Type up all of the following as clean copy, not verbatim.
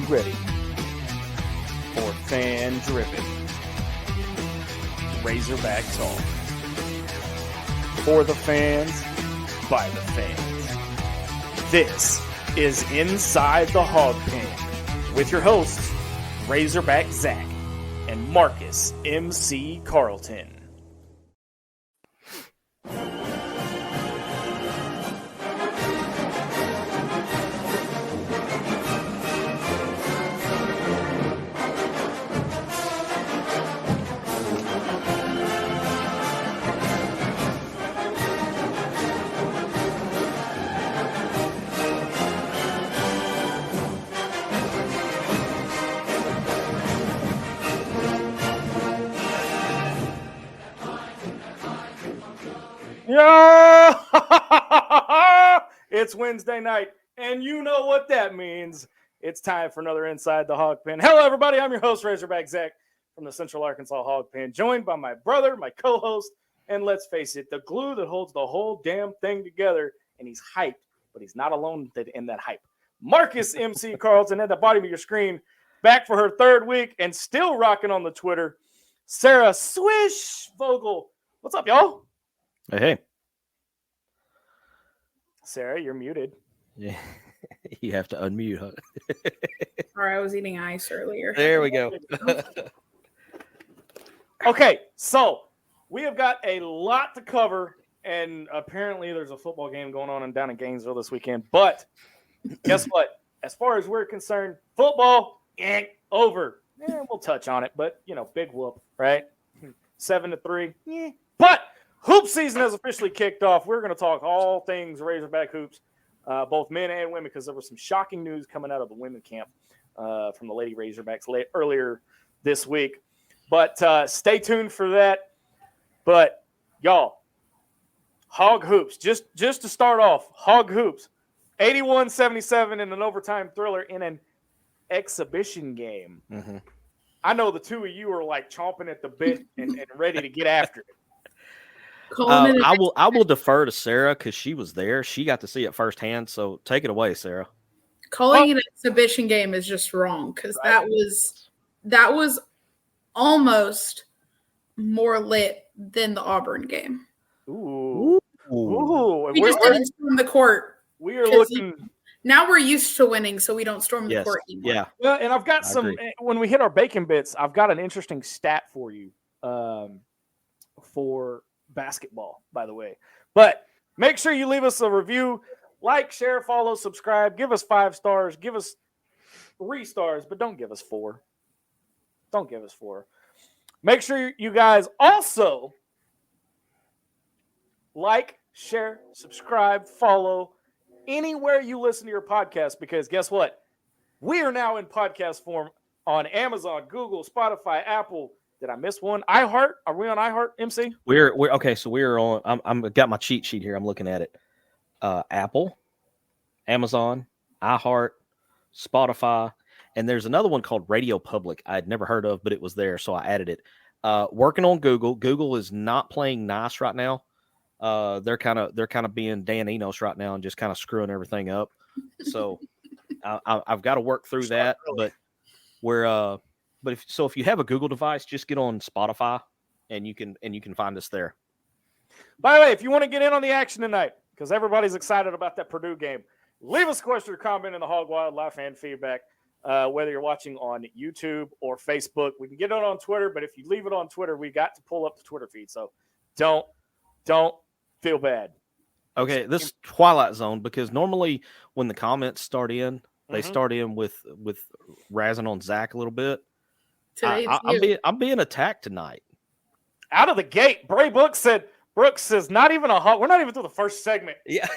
ready for fan-driven Razorback talk? For the fans, by the fans. This is Inside the Hog Pen with your hosts, Razorback Zach and Marcus MC Carlton. Yeah! It's Wednesday night, and you know what that means. It's time for another Inside the Hog Pen. Hello, everybody. I'm your host, Razorback Zach from the Central Arkansas Hog Pen, joined by my brother, my co-host, and let's face it, the glue that holds the whole damn thing together, and he's hyped, but he's not alone in that hype. Marcus MC Carlton at the bottom of your screen, back for her third week and still rocking on the Twitter. Sarah Swish Vogel. What's up, y'all? Hey. Sarah, you're muted. Yeah, you have to unmute, huh? Sorry, I was eating ice earlier. There we go. Okay, so we have got a lot to cover, and apparently there's a football game going on down in Gainesville this weekend. But guess what? As far as we're concerned, football ain't over. We'll touch on it, but, big whoop, right? 7-3. But hoop season has officially kicked off. We're going to talk all things Razorback hoops, both men and women, because there was some shocking news coming out of the women camp from the Lady Razorbacks earlier this week. But stay tuned for that. But, y'all, Hog Hoops, just to start off, Hog Hoops, 81-77 in an overtime thriller in an exhibition game. Mm-hmm. I know the two of you are like chomping at the bit and ready to get after it. I will defer to Sarah because she was there. She got to see it firsthand. So take it away, Sarah. Calling an exhibition game is just wrong because that was almost more lit than the Auburn game. Ooh. We just didn't storm the court. We are looking. Now we're used to winning, so we don't storm the court anymore. Yeah. Well, and I've got when we hit our bacon bits, I've got an interesting stat for you for basketball, by the way. But make sure you leave us a review, like, share, follow, subscribe, give us 5 stars, give us 3 stars, but don't give us 4. Don't give us 4. Make sure you guys also like, share, subscribe, follow anywhere you listen to your podcast, because guess what? We are now in podcast form on Amazon, Google, Spotify, Apple. Did I miss one? iHeart? Are we on iHeart, MC? We're okay. So we're on. I'm got my cheat sheet here. I'm looking at it. Apple, Amazon, iHeart, Spotify, and there's another one called Radio Public. I'd never heard of, but it was there, so I added it. Working on Google. Google is not playing nice right now. They're kind of being Dan Enos right now and just kind of screwing everything up. So I've got to work through that. But we're But if you have a Google device, just get on Spotify and you can find us there. By the way, if you want to get in on the action tonight, because everybody's excited about that Purdue game, leave us a question or comment in the Hog Wild Live fan feedback, whether you're watching on YouTube or Facebook. We can get it on Twitter, but if you leave it on Twitter, we got to pull up the Twitter feed. So don't feel bad. Okay, this is Twilight Zone, because normally when the comments start in, they start in with razzing on Zach a little bit. I'm being attacked tonight. Out of the gate, Brooks says not even a hog. We're not even through the first segment. Yeah.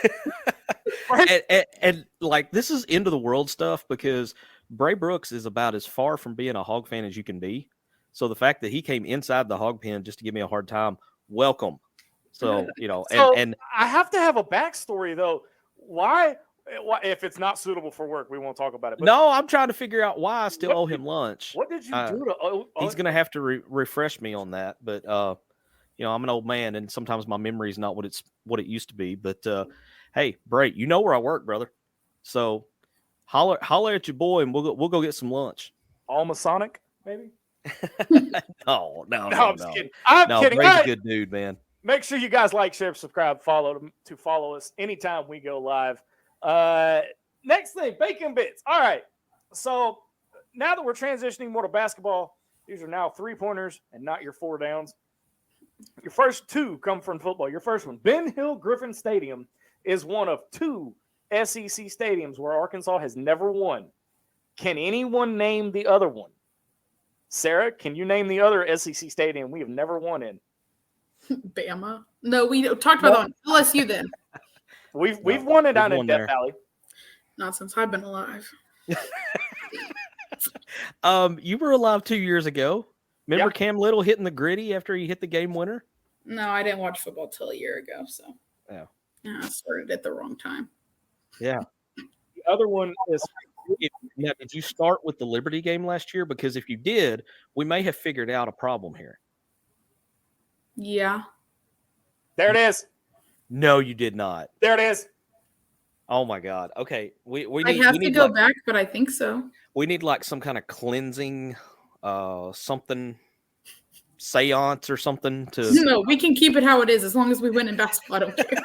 and like, this is end of the world stuff, because Bray Brooks is about as far from being a Hog fan as you can be. So the fact that he came inside the Hog Pen just to give me a hard time, welcome. So, and I have to have a backstory though. Why, if it's not suitable for work, we won't talk about it. But no, I'm trying to figure out why I still owe him lunch. What did you do to? He's going to have to refresh me on that. But I'm an old man, and sometimes my memory is not what it used to be. But hey, Bray, you know where I work, brother. So Holler at your boy, and we'll go get some lunch. Alma Sonic, maybe? No, I'm just kidding. I'm kidding. Bray's a good dude, man. Make sure you guys like, share, subscribe, follow us anytime we go live. Next thing, bacon bits. All right. So now that we're transitioning more to basketball, these are now 3-pointers and not your 4 downs. Your first 2 come from football. Your first one, Ben Hill Griffin Stadium, is one of 2 SEC stadiums where Arkansas has never won. Can anyone name the other one? Sarah, can you name the other SEC stadium we have never won in? Bama. No, we talked about that one. LSU then. We've won it down in Death Valley. Not since I've been alive. You were alive 2 years ago. Remember Cam Little hitting the gritty after he hit the game winner? No, I didn't watch football till a year ago. So yeah, I started at the wrong time. Yeah. The other one is. Now, did you start with the Liberty game last year? Because if you did, we may have figured out a problem here. Yeah. There it is. No, you did not. There it is. Oh my God. Okay. We I need, have we to need go like, back, but I think so. We need like some kind of cleansing, something, seance or something to. No, we can keep it how it is as long as we win in basketball. I don't care.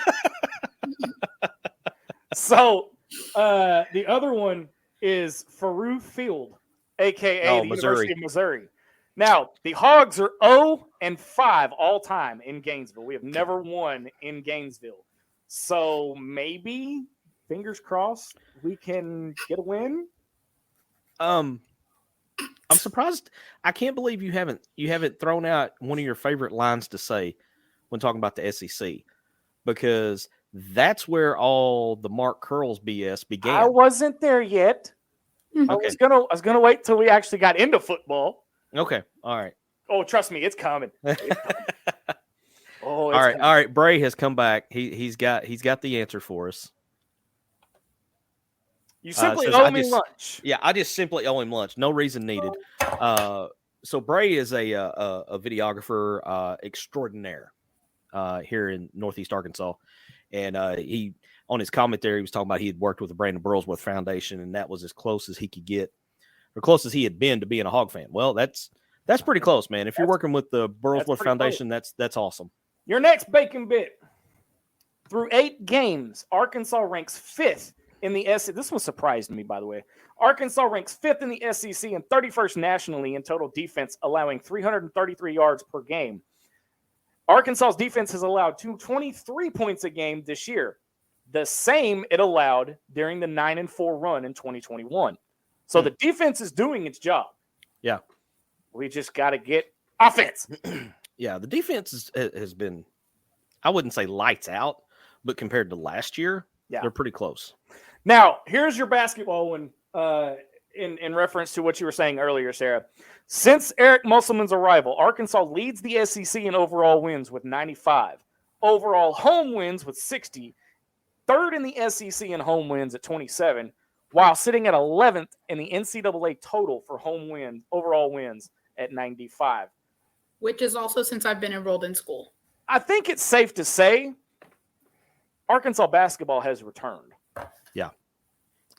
So the other one is Faru Field, a.k.a. the University of Missouri. Now, the Hogs are 0-5 all time in Gainesville. We have never won in Gainesville. So maybe, fingers crossed, we can get a win. I'm surprised. I can't believe you haven't thrown out one of your favorite lines to say when talking about the SEC, because that's where all the Mark Curls BS began. I wasn't there yet. Okay. I was gonna wait till we actually got into football. Okay. All right. Oh, trust me, it's coming. All right. Bray has come back. He's got the answer for us. You simply owe me lunch. Yeah, I just simply owe him lunch. No reason needed. So Bray is a videographer extraordinaire here in Northeast Arkansas, and he on his comment there he was talking about he had worked with the Brandon Burlsworth Foundation, and that was as close as he could get, or close as he had been to being a Hog fan. Well, that's pretty close, man. If you're working with the Burlsworth Foundation, that's awesome. Your next bacon bit. Through 8 games, Arkansas ranks 5th in the SEC. This one surprised me, by the way. Arkansas ranks 5th in the SEC and 31st nationally in total defense, allowing 333 yards per game. Arkansas's defense has allowed 23 points a game this year, the same it allowed during the 9-4 run in 2021. So the defense is doing its job. Yeah. We just got to get offense. Yeah, the defense has been, I wouldn't say lights out, but compared to last year, they're pretty close. Now, here's your basketball one in reference to what you were saying earlier, Sarah. Since Eric Musselman's arrival, Arkansas leads the SEC in overall wins with 95, overall home wins with 60, third in the SEC in home wins at 27, while sitting at 11th in the NCAA total for overall wins at 95. Which is also since I've been enrolled in school. I think it's safe to say Arkansas basketball has returned. Yeah.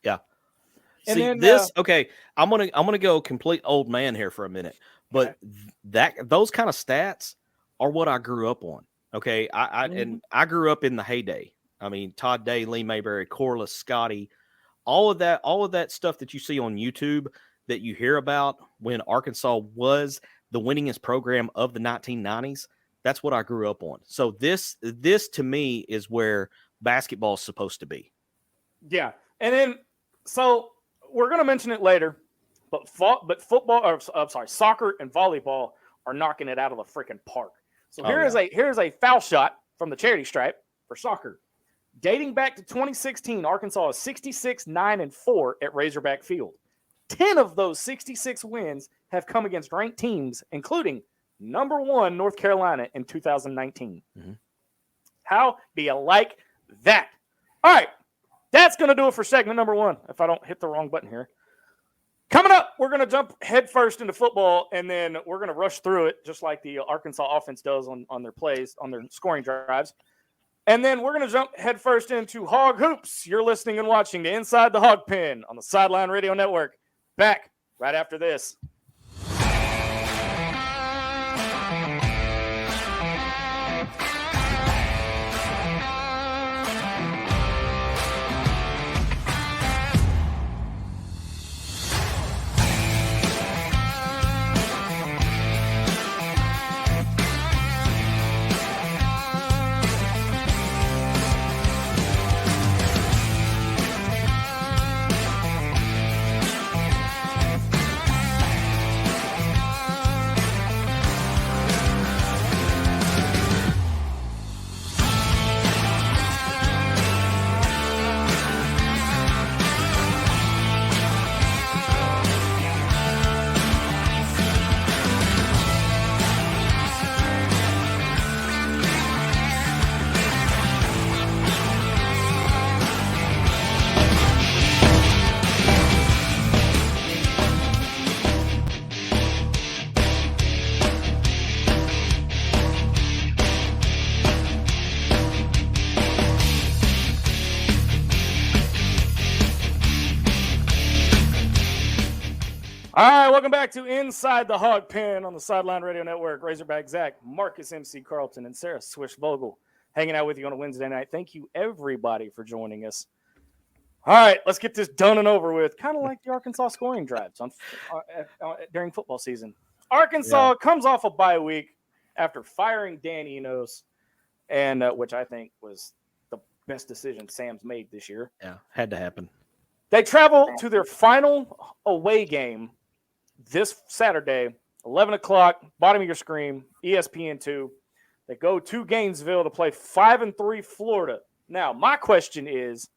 Yeah. And see, then, okay, I'm gonna go complete old man here for a minute, but those kind of stats are what I grew up on. Okay, and I grew up in the heyday. I mean, Todd Day, Lee Mayberry, Corliss, Scotty, all of that stuff that you see on YouTube that you hear about when Arkansas was the winningest program of the 1990s. That's what I grew up on. So this to me is where basketball is supposed to be. Yeah, and then so we're going to mention it later, but soccer and volleyball are knocking it out of the freaking park. So here's a foul shot from the charity stripe for soccer. Dating back to 2016, Arkansas is 66-9-4 at Razorback Field. 10 of those 66 wins have come against ranked teams, including number 1 North Carolina in 2019. Mm-hmm. How do you like that? All right, that's going to do it for segment number 1, if I don't hit the wrong button here. Coming up, we're going to jump headfirst into football, and then we're going to rush through it just like the Arkansas offense does on their plays, on their scoring drives. And then we're going to jump headfirst into Hog Hoops. You're listening and watching to Inside the Hog Pen on the Sideline Radio Network. Back right after this. All right, welcome back to Inside the Hog Pen on the Sideline Radio Network. Razorback Zach, Marcus MC Carlton, and Sarah Swish Vogel hanging out with you on a Wednesday night. Thank you, everybody, for joining us. All right, let's get this done and over with. Kind of like the Arkansas scoring drives during football season. Arkansas comes off a bye week after firing Dan Enos, and which I think was the best decision Sam's made this year. Yeah, had to happen. They travel to their final away game this Saturday, 11 o'clock, bottom of your screen, ESPN2. They go to Gainesville to play 5-3 Florida. Now, my question is,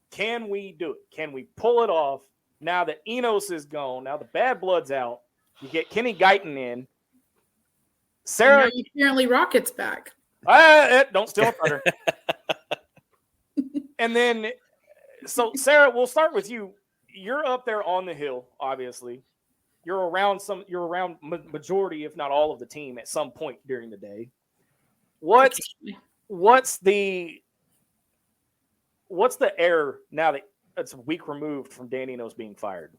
can we do it? Can we pull it off now that Enos is gone, now the bad blood's out? You get Kenny Guyton in. Sarah. Apparently Rocket's back. Don't steal a thunder. And then, so Sarah, we'll start with you. You're up there on the hill, obviously. You're around majority, if not all of the team at some point during the day. What's the error now that it's a week removed from Dan Enos being fired?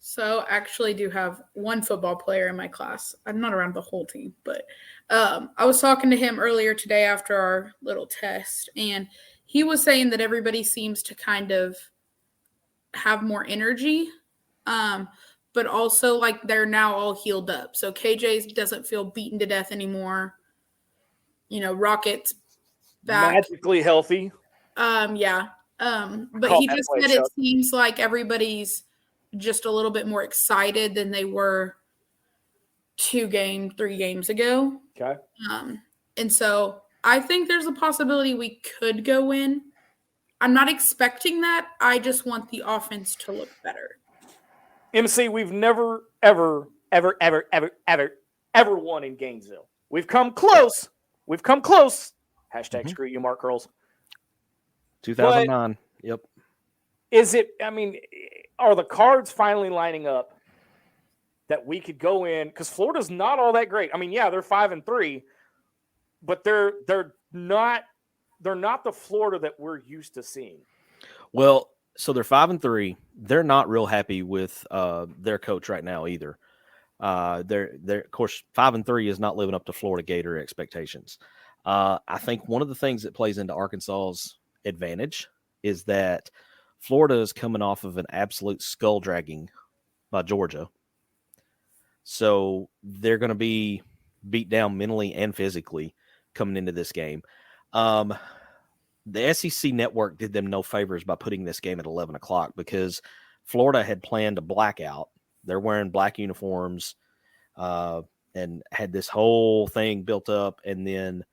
So I actually do have one football player in my class. I'm not around the whole team, but I was talking to him earlier today after our little test, and he was saying that everybody seems to kind of have more energy, but also like they're now all healed up. So KJ doesn't feel beaten to death anymore. Rocket's back. Magically healthy. But he just said it seems like everybody's just a little bit more excited than they were 3 games ago. Okay. And so I think there's a possibility we could go in. I'm not expecting that. I just want the offense to look better. MC, we've never, ever won in Gainesville. We've come close. Hashtag screw you, Mark Curls. 2009. Yep. Are the cards finally lining up that we could go in? Because Florida's not all that great. They're 5-3, but they're not the Florida that we're used to seeing. Well, so they're 5-3. They're not real happy with their coach right now either. They're of course 5-3 is not living up to Florida Gator expectations. I think one of the things that plays into Arkansas's advantage is that Florida is coming off of an absolute skull dragging by Georgia. So they're going to be beat down mentally and physically coming into this game. The SEC network did them no favors by putting this game at 11 o'clock because Florida had planned a blackout. They're wearing black uniforms and had this whole thing built up, and then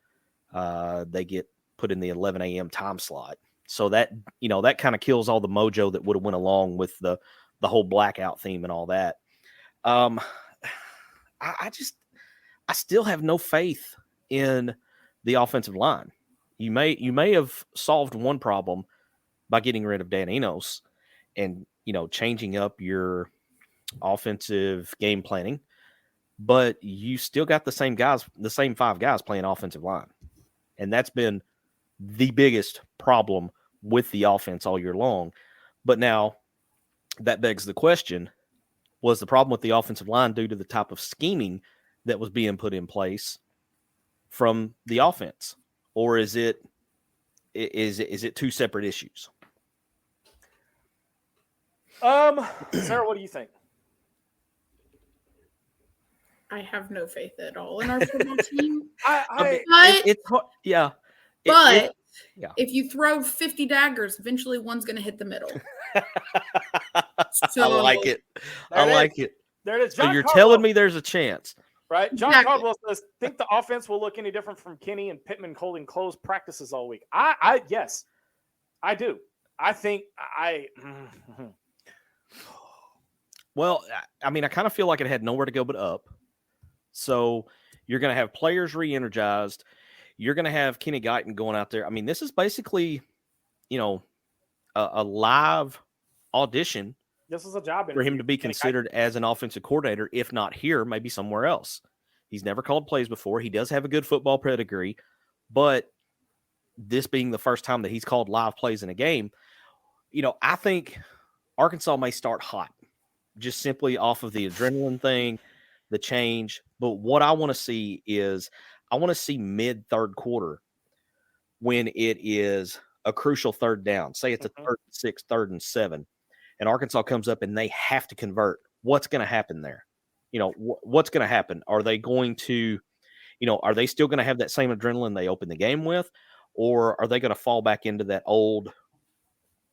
they get put in the 11 a.m. time slot. So that, that kind of kills all the mojo that would have went along with the whole blackout theme and all that. I still have no faith in the offensive line. You may have solved one problem by getting rid of Dan Enos and, changing up your offensive game planning, but you still got the same 5 guys playing offensive line. And that's been the biggest problem with the offense all year long. But now that begs the question, was the problem with the offensive line due to the type of scheming that was being put in place from the offense? Or is it two separate issues? Sarah, what do you think? I have no faith at all in our football team. Yeah. But if you throw 50 daggers, eventually one's going to hit the middle. I like it. There it is. So you're telling me there's a chance. Right? John Caldwell says, think the offense will look any different from Kenny and Pittman holding closed practices all week. Yes, I do. I think Well, I mean, I kind of feel like it had nowhere to go but up. So you're going to have players re-energized. You're going to have Kenny Guyton going out there. I mean, this is basically, a live audition. This is a job for him to be considered as an offensive coordinator, if not here, maybe somewhere else. He's never called plays before. He does have a good football pedigree, but this being the first time that he's called live plays in a game, I think Arkansas may start hot, just simply off of the adrenaline thing, the change. But what I want to see is mid-third quarter when it is a crucial third down. Say it's a 3rd and 6, 3rd and 7. And Arkansas comes up and they have to convert. What's going to happen there? What's going to happen? Are they going to, are they still going to have that same adrenaline they opened the game with? Or are they going to fall back into that old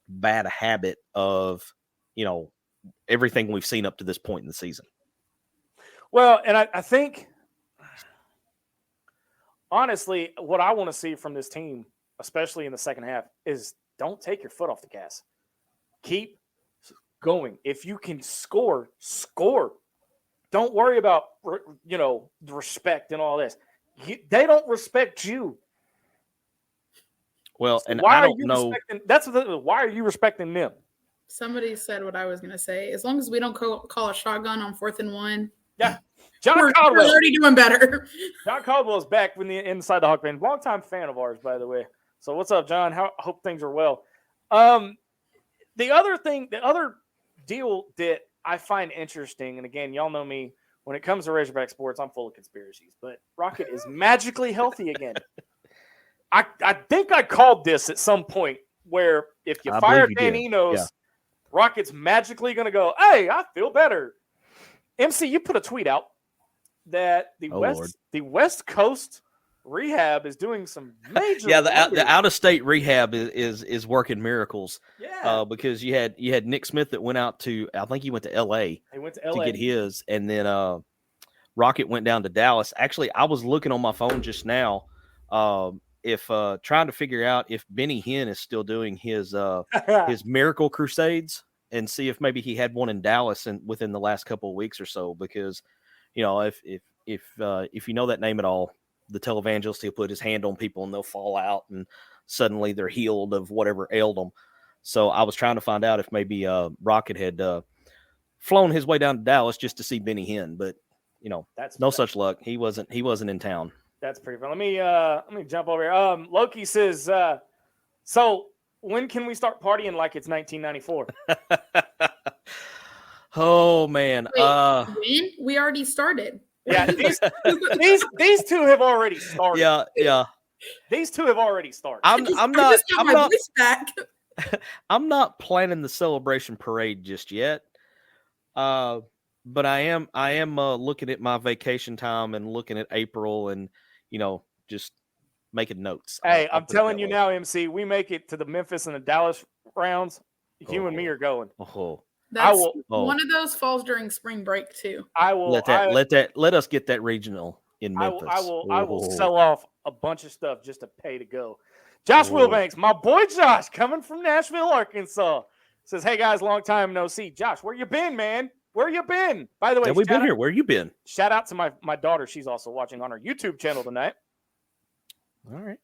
bad habit of, everything we've seen up to this point in the season? Well, and I think, honestly, what I want to see from this team, especially in the second half, is don't take your foot off the gas. Keep going. If you can score. Don't worry about respect and all this. They don't respect you. Well, So and why I are don't you know. why are you respecting them? Somebody said what I was going to say. As long as we don't call a shotgun on 4th and 1. Yeah, We're already doing better. John Caldwell is back when inside the Hawk band. Longtime fan of ours, by the way. So what's up, John? Hope things are well. The other deal that I find interesting, and again, y'all know me, when it comes to Razorback sports, I'm full of conspiracies, but Rocket is magically healthy again. I think I called this at some point where if you fire Dan Enos, Rocket's magically going to go, hey, I feel better. MC, you put a tweet out that the West Coast rehab is doing some major. Yeah, the out of state rehab is working miracles. Yeah, because you had Nick Smith that went out to, I think he went to L.A. He went to L.A. to get his, and then Rocket went down to Dallas. Actually, I was looking on my phone just now, if trying to figure out if Benny Hinn is still doing his Miracle Crusades, and see if maybe he had one in Dallas within the last couple of weeks or so. Because if you know that name at all, the televangelist, he'll put his hand on people and they'll fall out and suddenly they're healed of whatever ailed them. So I was trying to find out if maybe Rocket had flown his way down to Dallas just to see Benny Hinn, but that's no such luck. He wasn't in town. That's pretty fun. Let me jump over here. Loki says, so when can we start partying like it's 1994? Oh man. When? We already started. Yeah, these two have already started. Yeah. These two have already started. I'm not planning the celebration parade just yet. But I am looking at my vacation time and looking at April and just making notes. Hey, I'm telling you now, MC, we make it to the Memphis and the Dallas rounds. You and me are going. One of those falls during spring break too. I will let us get that regional in Memphis. I will sell off a bunch of stuff just to pay to go. Josh Wilbanks, my boy Josh, coming from Nashville, Arkansas, says, "Hey guys, long time no see." Josh, where you been, man? Where you been? By the way, we've been here. Where you been? Shout out to my daughter. She's also watching on our YouTube channel tonight. All right.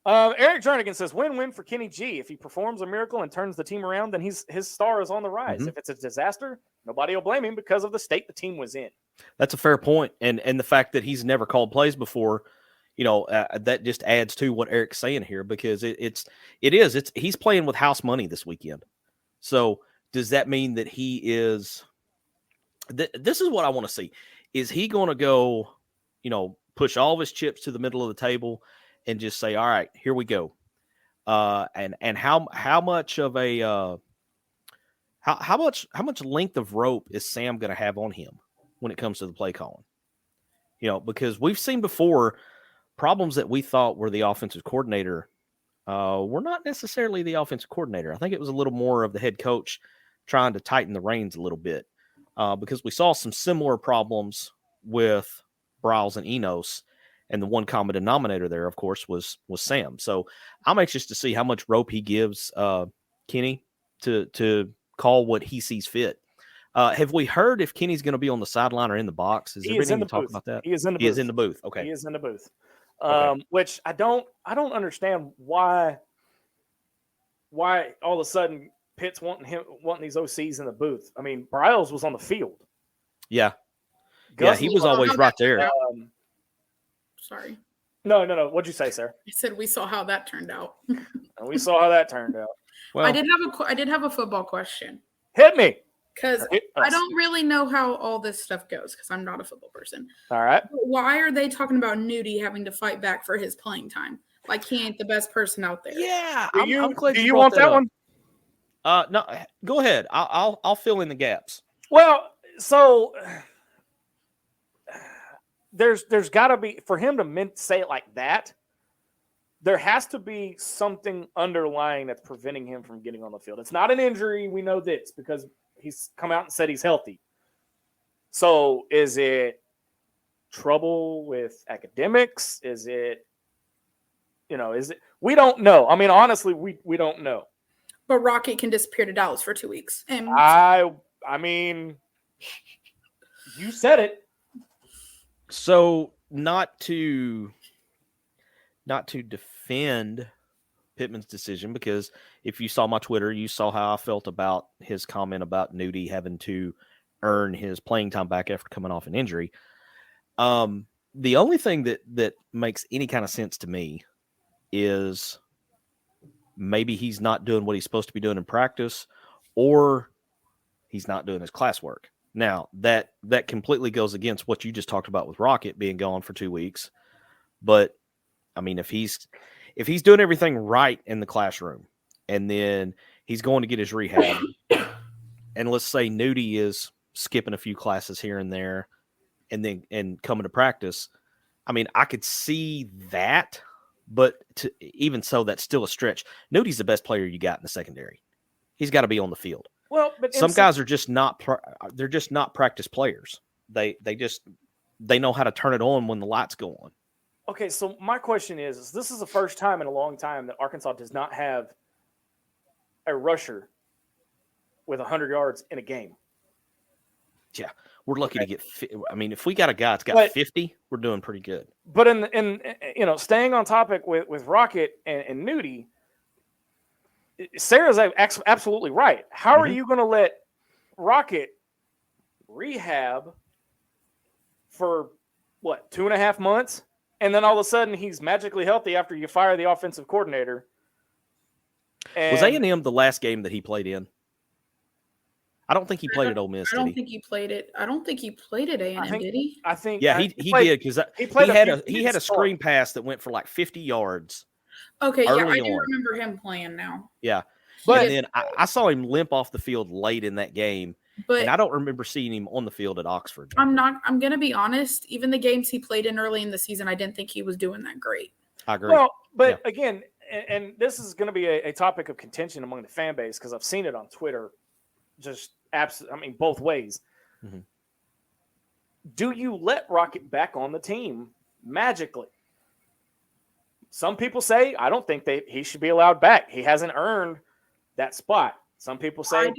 Eric Jernigan says, win-win for Kenny G. If he performs a miracle and turns the team around, then his star is on the rise. Mm-hmm. If it's a disaster, nobody will blame him because of the state the team was in. That's a fair point. And the fact that he's never called plays before, that just adds to what Eric's saying here, because he's playing with house money this weekend. So does that mean that he is? This is what I want to see. Is he going to go, push all of his chips to the middle of the table and just say, "All right, here we go"? And how much of a how much length of rope is Sam going to have on him when it comes to the play calling? Because we've seen before problems that we thought were the offensive coordinator were not necessarily the offensive coordinator. I think it was a little more of the head coach trying to tighten the reins a little bit, because we saw some similar problems with Briles and Enos, and the one common denominator there, of course, was Sam. So I'm anxious to see how much rope he gives Kenny to call what he sees fit. Have we heard if Kenny's going to be on the sideline or in the box? Has there been any talk about that? He is in the booth. He is in the booth. Okay. He is in the booth. Okay. Which I don't understand why all of a sudden Pitt's wanting these OCs in the booth. I mean, Briles was on the field. Yeah. Gus he was always right there. Sorry. No. What'd you say, sir? I said we saw how that turned out. We saw how that turned out. Well, I did have a football question. Hit me. Because I don't really know how all this stuff goes, because I'm not a football person. All right. But why are they talking about Nudie having to fight back for his playing time? Like he ain't the best person out there. Yeah. I'm glad you want that one? No, go ahead. I'll fill in the gaps. Well, so there's got to be, for him to say it like that, there has to be something underlying that's preventing him from getting on the field. It's not an injury. We know this because he's come out and said he's healthy. So is it trouble with academics? Is it, we don't know. I mean, honestly, we don't know. But Rocket can disappear to Dallas for 2 weeks. And I mean, you said it. So not to defend Pittman's decision, because if you saw my Twitter, you saw how I felt about his comment about Nudie having to earn his playing time back after coming off an injury. The only thing that makes any kind of sense to me is maybe he's not doing what he's supposed to be doing in practice, or he's not doing his classwork. Now, that completely goes against what you just talked about with Rocket being gone for 2 weeks. But I mean, if he's doing everything right in the classroom, and then he's going to get his rehab, and let's say Nudie is skipping a few classes here and there, and coming to practice, I mean, I could see that, but even so, that's still a stretch. Nudie's the best player you got in the secondary. He's got to be on the field. Well, but some guys are just not. They're just not practice players. They know how to turn it on when the lights go on. Okay, so my question is this is the first time in a long time that Arkansas does not have a rusher with 100 yards in a game. Yeah, we're lucky to get. I mean, if we got a guy that's got 50, we're doing pretty good. But in staying on topic with Rocket and Nudie, Sarah's absolutely right. How are you going to let Rocket rehab for 2.5 months? And then all of a sudden he's magically healthy after you fire the offensive coordinator. Was A&M the last game that he played in? I don't think he played at Ole Miss. I don't think he played at A&M, did he? I think he did, because he had a screen pass that went for like 50 yards. Okay, yeah, I do remember him playing now. Yeah, but then I saw him limp off the field late in that game. And I don't remember seeing him on the field at Oxford. I'm going to be honest. Even the games he played in early in the season, I didn't think he was doing that great. I agree. Well, but again, and this is going to be a topic of contention among the fan base, because I've seen it on Twitter, just both ways. Mm-hmm. Do you let Rocket back on the team magically? Some people say, I don't think he should be allowed back. He hasn't earned that spot. Some people say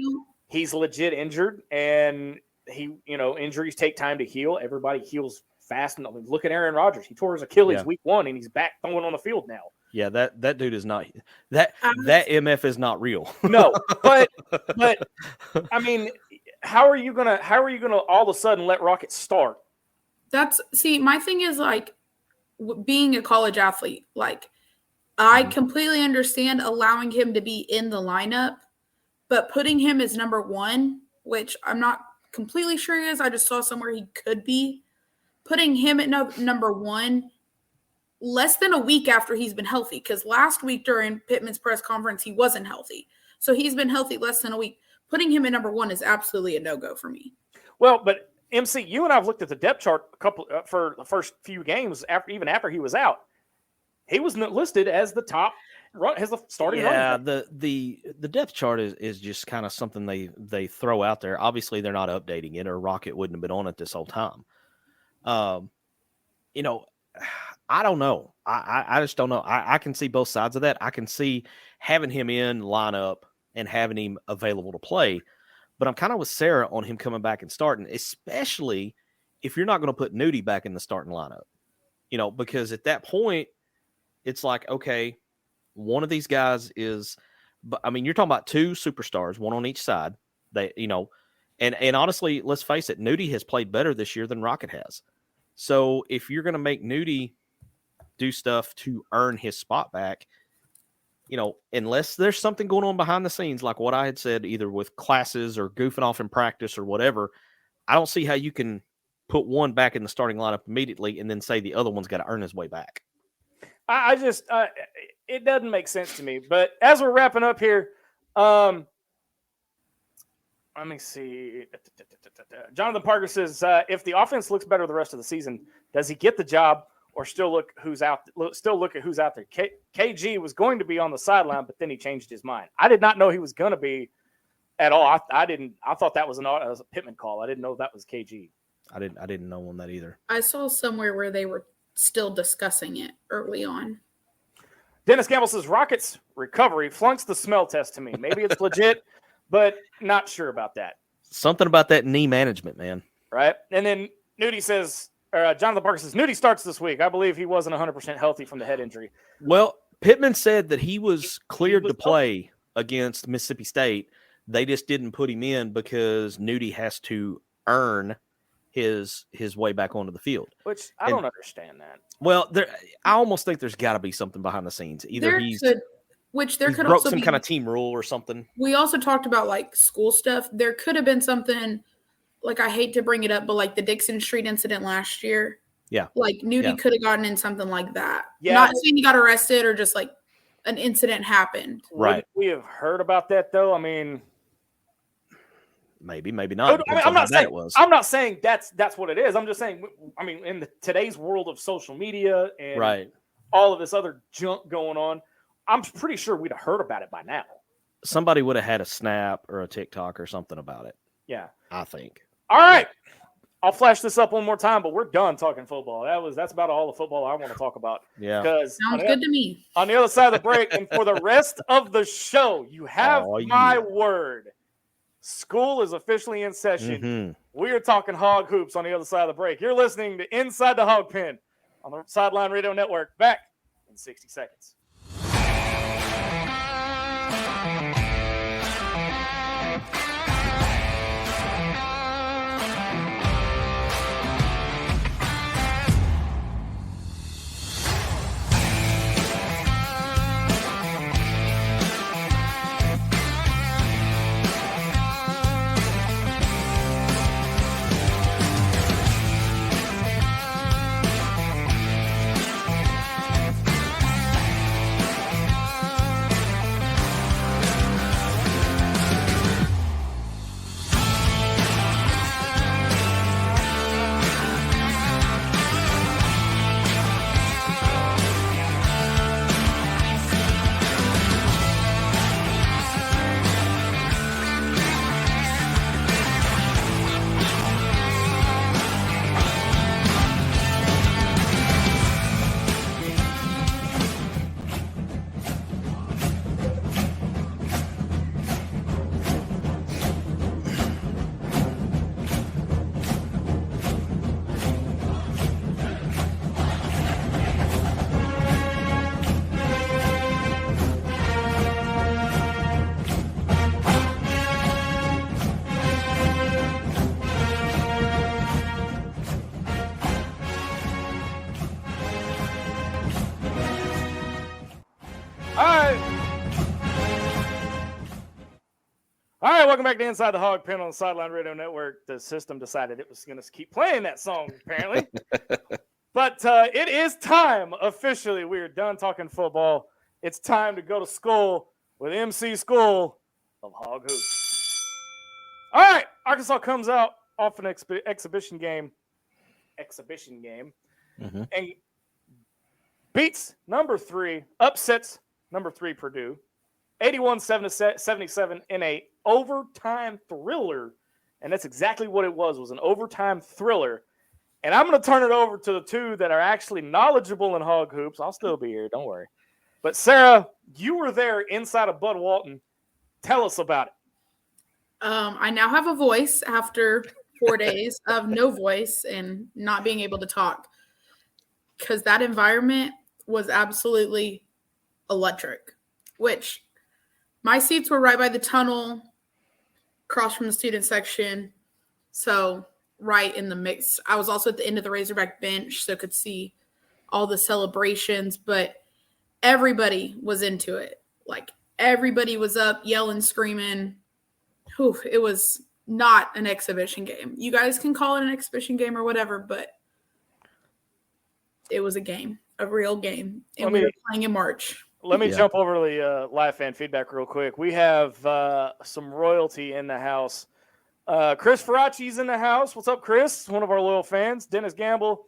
he's legit injured, and injuries take time to heal. Everybody heals fast. And look at Aaron Rodgers. He tore his Achilles week 1, and he's back throwing on the field now. Yeah, that dude is not that MF is not real. No, but I mean, how are you gonna all of a sudden let Rocket start? My thing is, like, being a college athlete, like I completely understand allowing him to be in the lineup, but putting him as number one, which I'm not completely sure he is, I just saw somewhere he could be, putting him at number one less than a week after he's been healthy, because last week during Pittman's press conference, he wasn't healthy. So he's been healthy less than a week. Putting him at number one is absolutely a no-go for me. Well, but MC, you and I have looked at the depth chart for the first few games after he was out. He was listed as the top as the starting running back. The depth chart is just kind of something they throw out there. Obviously, they're not updating it, or Rocket wouldn't have been on it this whole time. You know, I don't know. I just don't know. I can see both sides of that. I can see having him in lineup and having him available to play. But I'm kind of with Sarah on him coming back and starting, especially if you're not going to put Nudie back in the starting lineup. You know, because at that point, it's like, okay, one of these guys is, I mean, you're talking about two superstars, one on each side. They, you know, and honestly, let's face it, Nudie has played better this year than Rocket has. So if you're going to make Nudie do stuff to earn his spot back, you know, unless there's something going on behind the scenes, like what I had said, either with classes or goofing off in practice or whatever, I don't see how you can put one back in the starting lineup immediately and then say the other one's got to earn his way back. I just, it doesn't make sense to me. But as we're wrapping up here, let me see. Jonathan Parker says, if the offense looks better the rest of the season, does he get the job or still look at who's out there? KG was going to be on the sideline, but then he changed his mind. I did not know he was going to be at all. I thought that was a Pittman call. I didn't know that was KG. I didn't know on that either. I saw somewhere where they were still discussing it early on. Dennis Campbell says Rockets recovery flunks the smell test to me. Maybe it's legit, but not sure about that. Something about that knee management, man. Right. And then Nudie says, Jonathan Parker says, Nudie starts this week. I believe he wasn't 100% healthy from the head injury. Well, Pittman said that he was cleared to play against Mississippi State. They just didn't put him in because Nudie has to earn his way back onto the field. Which I don't understand that. Well, I almost think there's got to be something behind the scenes. Either there he's could broke also some be kind of team rule or something. We also talked about like school stuff. There could have been something, like I hate to bring it up, but like the Dixon Street incident last year. Yeah. Like Nudie could have gotten in something like that. Yeah. Not saying he got arrested or just like an incident happened. Right. We have heard about that though. I mean, maybe not. I mean, I'm not saying that's what it is. I'm just saying, I mean, in today's world of social media and all of this other junk going on, I'm pretty sure we'd have heard about it by now. Somebody would have had a snap or a TikTok or something about it. Yeah. I think. All right. I'll flash this up one more time, but we're done talking football. That's about all the football I want to talk about. Yeah. Sounds good to me. On the other side of the break, and for the rest of the show, you have my word. School is officially in session. Mm-hmm. We are talking Hog Hoops on the other side of the break. You're listening to Inside the Hog Pen on the Sideline Radio Network. Back in 60 seconds. All right, welcome back to Inside the Hog Pen on the Sideline Radio Network. The system decided it was going to keep playing that song, apparently. But it is time, officially. We are done talking football. It's time to go to school with MC School of Hog Hoops. All right, Arkansas comes out off an exhibition game, and beats number 3, upsets number 3 Purdue, 81-77 in a overtime thriller, and that's exactly what it was an overtime thriller. And I'm going to turn it over to the two that are actually knowledgeable in Hog Hoops. I'll still be here, don't worry. But Sarah, you were there inside of Bud Walton. Tell us about it. I now have a voice after 4 days of no voice and not being able to talk, because that environment was absolutely electric, which my seats were right by the tunnel, across from the student section, so right in the mix. I was also at the end of the Razorback bench, so could see all the celebrations, but everybody was into it. Like, everybody was up, yelling, screaming. Whew, it was not an exhibition game. You guys can call it an exhibition game or whatever, but it was a game, a real game, and we were playing in March. Let me jump over to the live fan feedback real quick. We have some royalty in the house. Chris Faraci's in the house. What's up, Chris? One of our loyal fans. Dennis Gamble.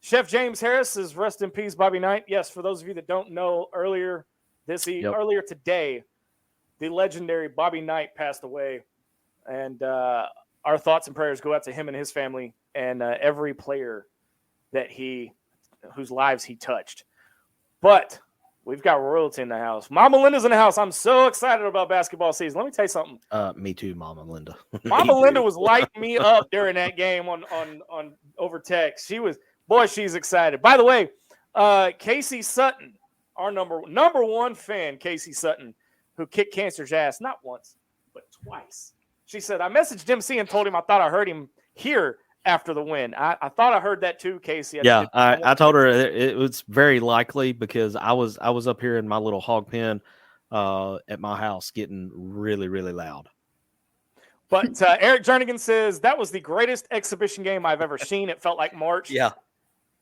Chef James Harris says, rest in peace, Bobby Knight. Yes, for those of you that don't know, earlier today, the legendary Bobby Knight passed away. And our thoughts and prayers go out to him and his family and every player that whose lives he touched. But we've got royalty in the house. Mama Linda's in the house. I'm so excited about basketball season. Let me tell you something. Me too, Mama Linda. Mama Linda was lighting me up during that game on over text. She's excited. By the way, Casey Sutton, our number one fan, Casey Sutton, who kicked Cancer's ass not once, but twice. She said, I messaged MC and told him I thought I heard him here after the win. I thought I heard that too, Casey. I told her it was very likely because I was up here in my little hog pen at my house getting really, really loud. But Eric Jernigan says that was the greatest exhibition game I've ever seen. It felt like March. Yeah.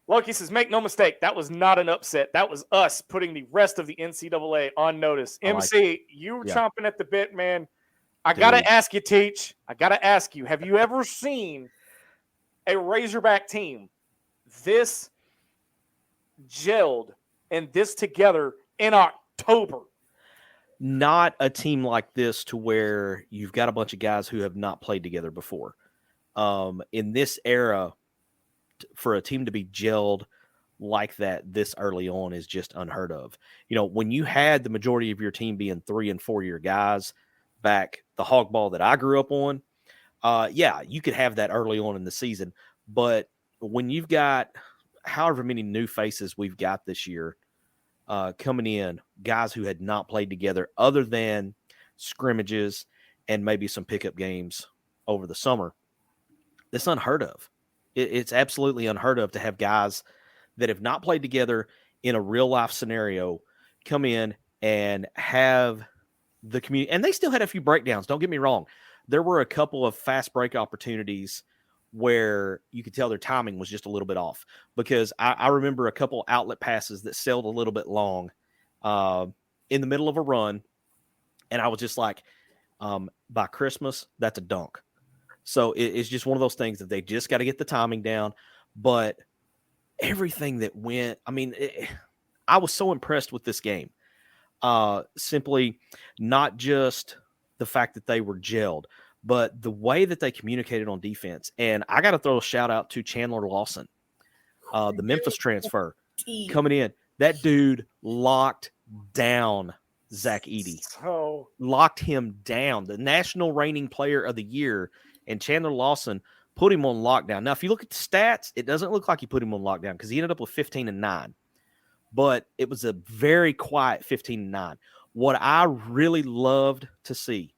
Loki says, make no mistake, that was not an upset. That was us putting the rest of the NCAA on notice. MC, you were chomping at the bit, man. I got to ask you, Teach. I got to ask you, have you ever seen a Razorback team this gelled and this together in October? Not a team like this to where you've got a bunch of guys who have not played together before. In this era, for a team to be gelled like that this early on is just unheard of. You know, when you had the majority of your team being 3- and 4-year guys back the hog ball that I grew up on, you could have that early on in the season. But when you've got however many new faces we've got this year coming in, guys who had not played together other than scrimmages and maybe some pickup games over the summer, that's unheard of. It's absolutely unheard of to have guys that have not played together in a real life scenario come in and have the community. And they still had a few breakdowns. Don't get me wrong. There were a couple of fast break opportunities where you could tell their timing was just a little bit off, because I remember a couple outlet passes that sailed a little bit long in the middle of a run. And I was just like, by Christmas, that's a dunk. So it's just one of those things that they just got to get the timing down. But everything that went, I was so impressed with this game. Simply not just the fact that they were gelled, but the way that they communicated on defense. And I got to throw a shout out to Chandler Lawson, the Memphis transfer coming in. That dude locked down Zach Edey. Locked him down. The national reigning player of the year. And Chandler Lawson put him on lockdown. Now, if you look at the stats, it doesn't look like he put him on lockdown because he ended up with 15-9. But it was a very quiet 15-9. What I really loved to see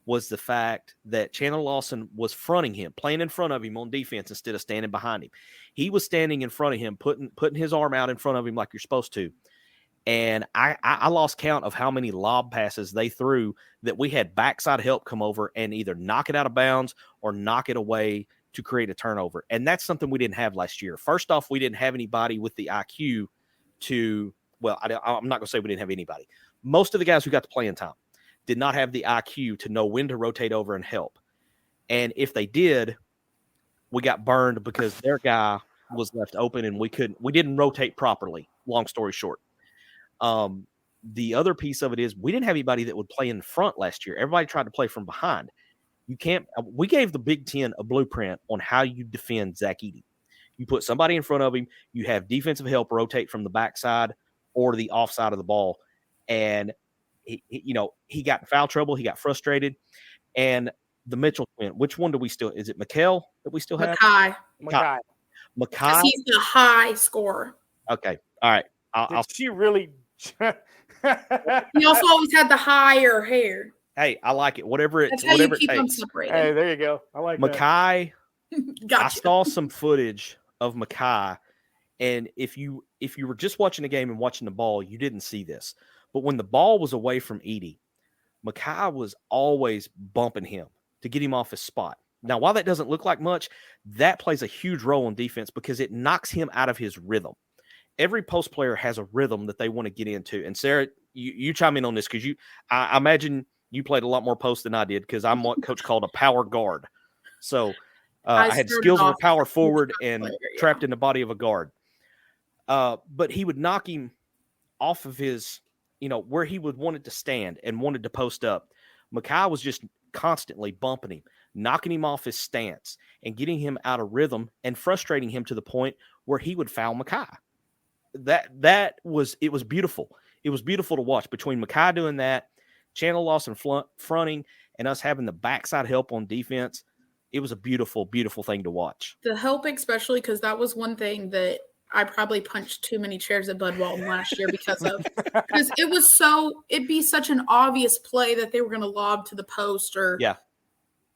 was the fact that Chandler Lawson was fronting him, playing in front of him on defense instead of standing behind him. He was standing in front of him, putting his arm out in front of him like you're supposed to. And I lost count of how many lob passes they threw that we had backside help come over and either knock it out of bounds or knock it away to create a turnover. And that's something we didn't have last year. First off, we didn't have anybody with the IQ to, well, I'm not going to say we didn't have anybody. Most of the guys who got to play in time did not have the IQ to know when to rotate over and help. And if they did, we got burned because their guy was left open and we didn't rotate properly, long story short. The other piece of it is we didn't have anybody that would play in front last year. Everybody tried to play from behind. We gave the Big Ten a blueprint on how you defend Zach Edey. You put somebody in front of him, you have defensive help rotate from the backside or the offside of the ball. And he got in foul trouble, he got frustrated. And the Mitchell twin, which one do we still, is it Mikal that we still have? Makai. Makai. He's the high scorer. Okay. All right. She really He also always had the higher hair. Hey, I like it. Whatever That's how whatever you keep it them takes. separated. Hey, there you go. I like Makai. Gotcha. I saw some footage of Makai, and if you were just watching the game and watching the ball, you didn't see this. But when the ball was away from Edey, Makai was always bumping him to get him off his spot. Now, while that doesn't look like much, that plays a huge role in defense because it knocks him out of his rhythm. Every post player has a rhythm that they want to get into. And Sarah, you chime in on this because I imagine you played a lot more post than I did because I'm what Coach called a power guard. So I had skills of a power forward and trapped in the body of a guard. But he would knock him off of his, where he would wanted to stand and wanted to post up. Makai was just constantly bumping him, knocking him off his stance and getting him out of rhythm and frustrating him to the point where he would foul Makai. It was beautiful. It was beautiful to watch between Makai doing that, Chandler Lawson fronting, and us having the backside help on defense. It was a beautiful, beautiful thing to watch. The help, especially because that was one thing that I probably punched too many chairs at Bud Walton last year because of. Because it'd be such an obvious play that they were going to lob to the post or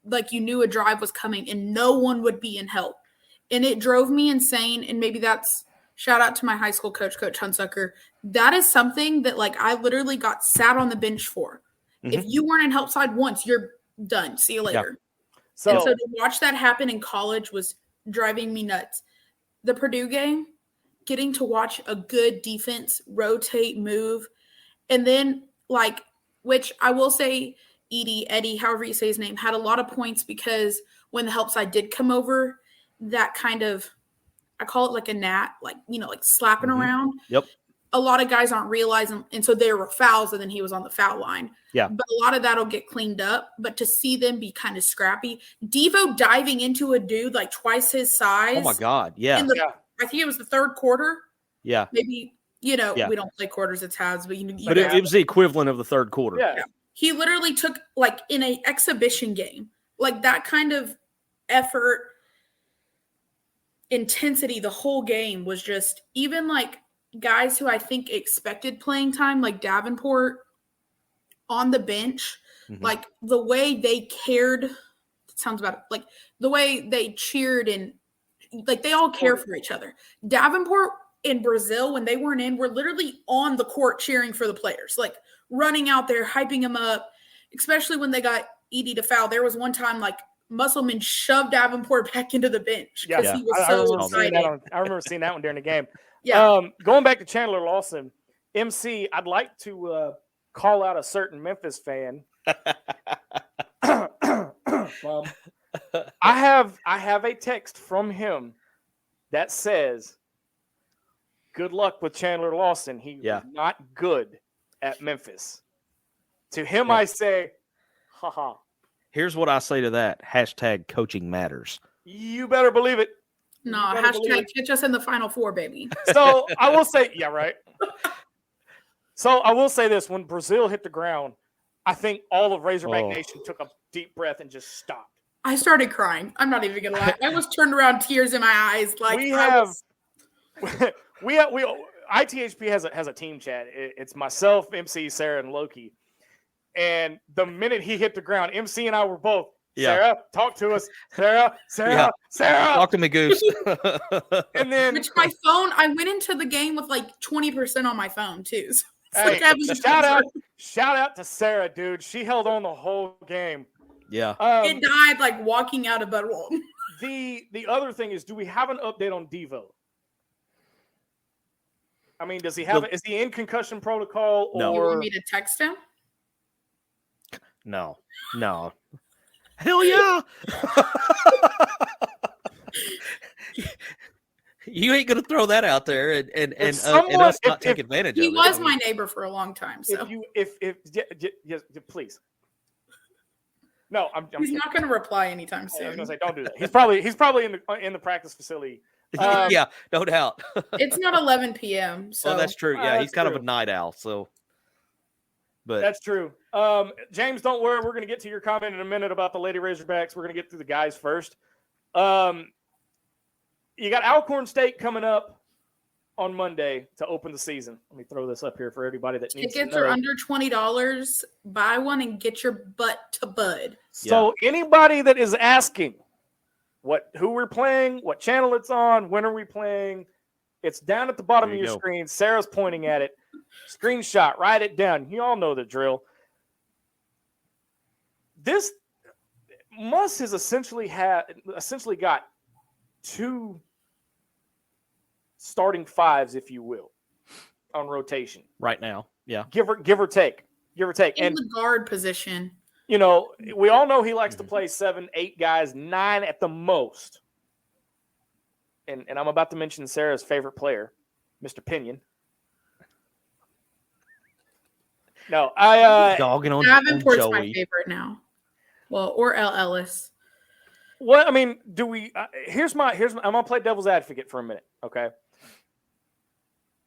like you knew a drive was coming and no one would be in help. And it drove me insane. And maybe that's shout out to my high school coach, Coach Hunsucker. That is something that like I literally got sat on the bench for. Mm-hmm. If you weren't in help side once, you're done. See you later. Yeah. So to watch that happen in college was driving me nuts. The Purdue game, getting to watch a good defense rotate, move, and then which I will say Eddie, however you say his name, had a lot of points because when the help side did come over, that kind of, I call it like a gnat, like slapping around. Yep. A lot of guys aren't realizing, and so there were fouls, and then he was on the foul line. Yeah. But a lot of that'll get cleaned up. But to see them be kind of scrappy, Devo diving into a dude like twice his size. Oh my God. Yeah. I think it was the third quarter. Yeah. Maybe, we don't play quarters, it's halves, but but it was the equivalent of the third quarter. Yeah. He literally took in an exhibition game, that kind of effort, intensity, the whole game was just even guys who I think expected playing time, like Davenport on the bench, the way they cared, it sounds about it, the way they cheered and they all care for each other. Davenport in Brazil, when they weren't in, were literally on the court cheering for the players, running out there, hyping them up, especially when they got Edey to foul. There was one time Musselman shoved Davenport back into the bench because he was so excited. I remember seeing that one during the game. Yeah. Going back to Chandler Lawson, MC, I'd like to call out a certain Memphis fan. I have a text from him that says, "Good luck with Chandler Lawson. He was not good at Memphis." To him, I say, haha. Here's what I say to that. # coaching matters. You better believe it. No, # catch us in the Final Four, baby. So I will say, right. So I will say this. When Brazil hit the ground, I think all of Razorback Nation took a deep breath and just stopped. I started crying. I'm not even going to lie. I was turned around, tears in my eyes. ITHP has a team chat. It's myself, MC, Sarah, and Loki. And the minute he hit the ground, MC and I were both Sarah, talk to us. Sarah. Talk to me, Goose. And then Which my phone, I went into the game with like 20% on my phone too. So hey, shout out to Sarah, dude. She held on the whole game. Yeah. It died like walking out of bedroll. The other thing is, do we have an update on Devo? I mean, does he have is he in concussion protocol or No. You want me to text him? No. Hell yeah. You ain't gonna throw that out there and us not take advantage of it. He was my neighbor for a long time. So If please. No, he's not going to reply anytime soon. I was going to say, don't do that. He's probably in the practice facility. Yeah, no doubt. It's not 11 p.m. So that's true. Yeah, he's kind true. of a night owl. So, but that's true. James, don't worry. We're going to get to your comment in a minute about the Lady Razorbacks. We're going to get through the guys first. You got Alcorn State coming up on Monday to open the season. Let me throw this up here for everybody that needs tickets to know. are under $20. Buy one and get your butt to bud. So anybody that is asking who we're playing, what channel it's on, when are we playing, it's down at the bottom of your screen. Sarah's pointing at it. Screenshot, write it down. You all know the drill. This Muss has essentially got two starting fives, if you will, on rotation right now. Yeah. Give or take. In the guard position. You know, we all know he likes to play 7, 8 guys, 9 at the most. And I'm about to mention Sarah's favorite player, Mr. Pinion. No, dogging on Davenport's Joey. my favorite now. Well, or L. Ellis. Well, I mean, do we? Here's my. I'm gonna play devil's advocate for a minute, okay?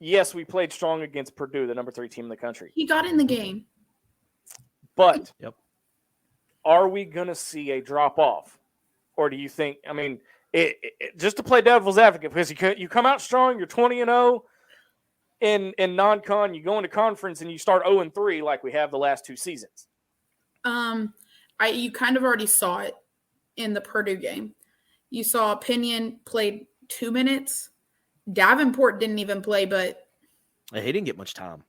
Yes, we played strong against Purdue, the number 3 team in the country. He got in the game, but are we gonna see a drop off, or do you think? I mean, just to play devil's advocate, because you come out strong, you're 20-0 in non-con, you go into conference and you start 0-3 like we have the last 2 seasons. You kind of already saw it in the Purdue game. You saw Pinion played 2 minutes. Davenport didn't even play, but he didn't get much time.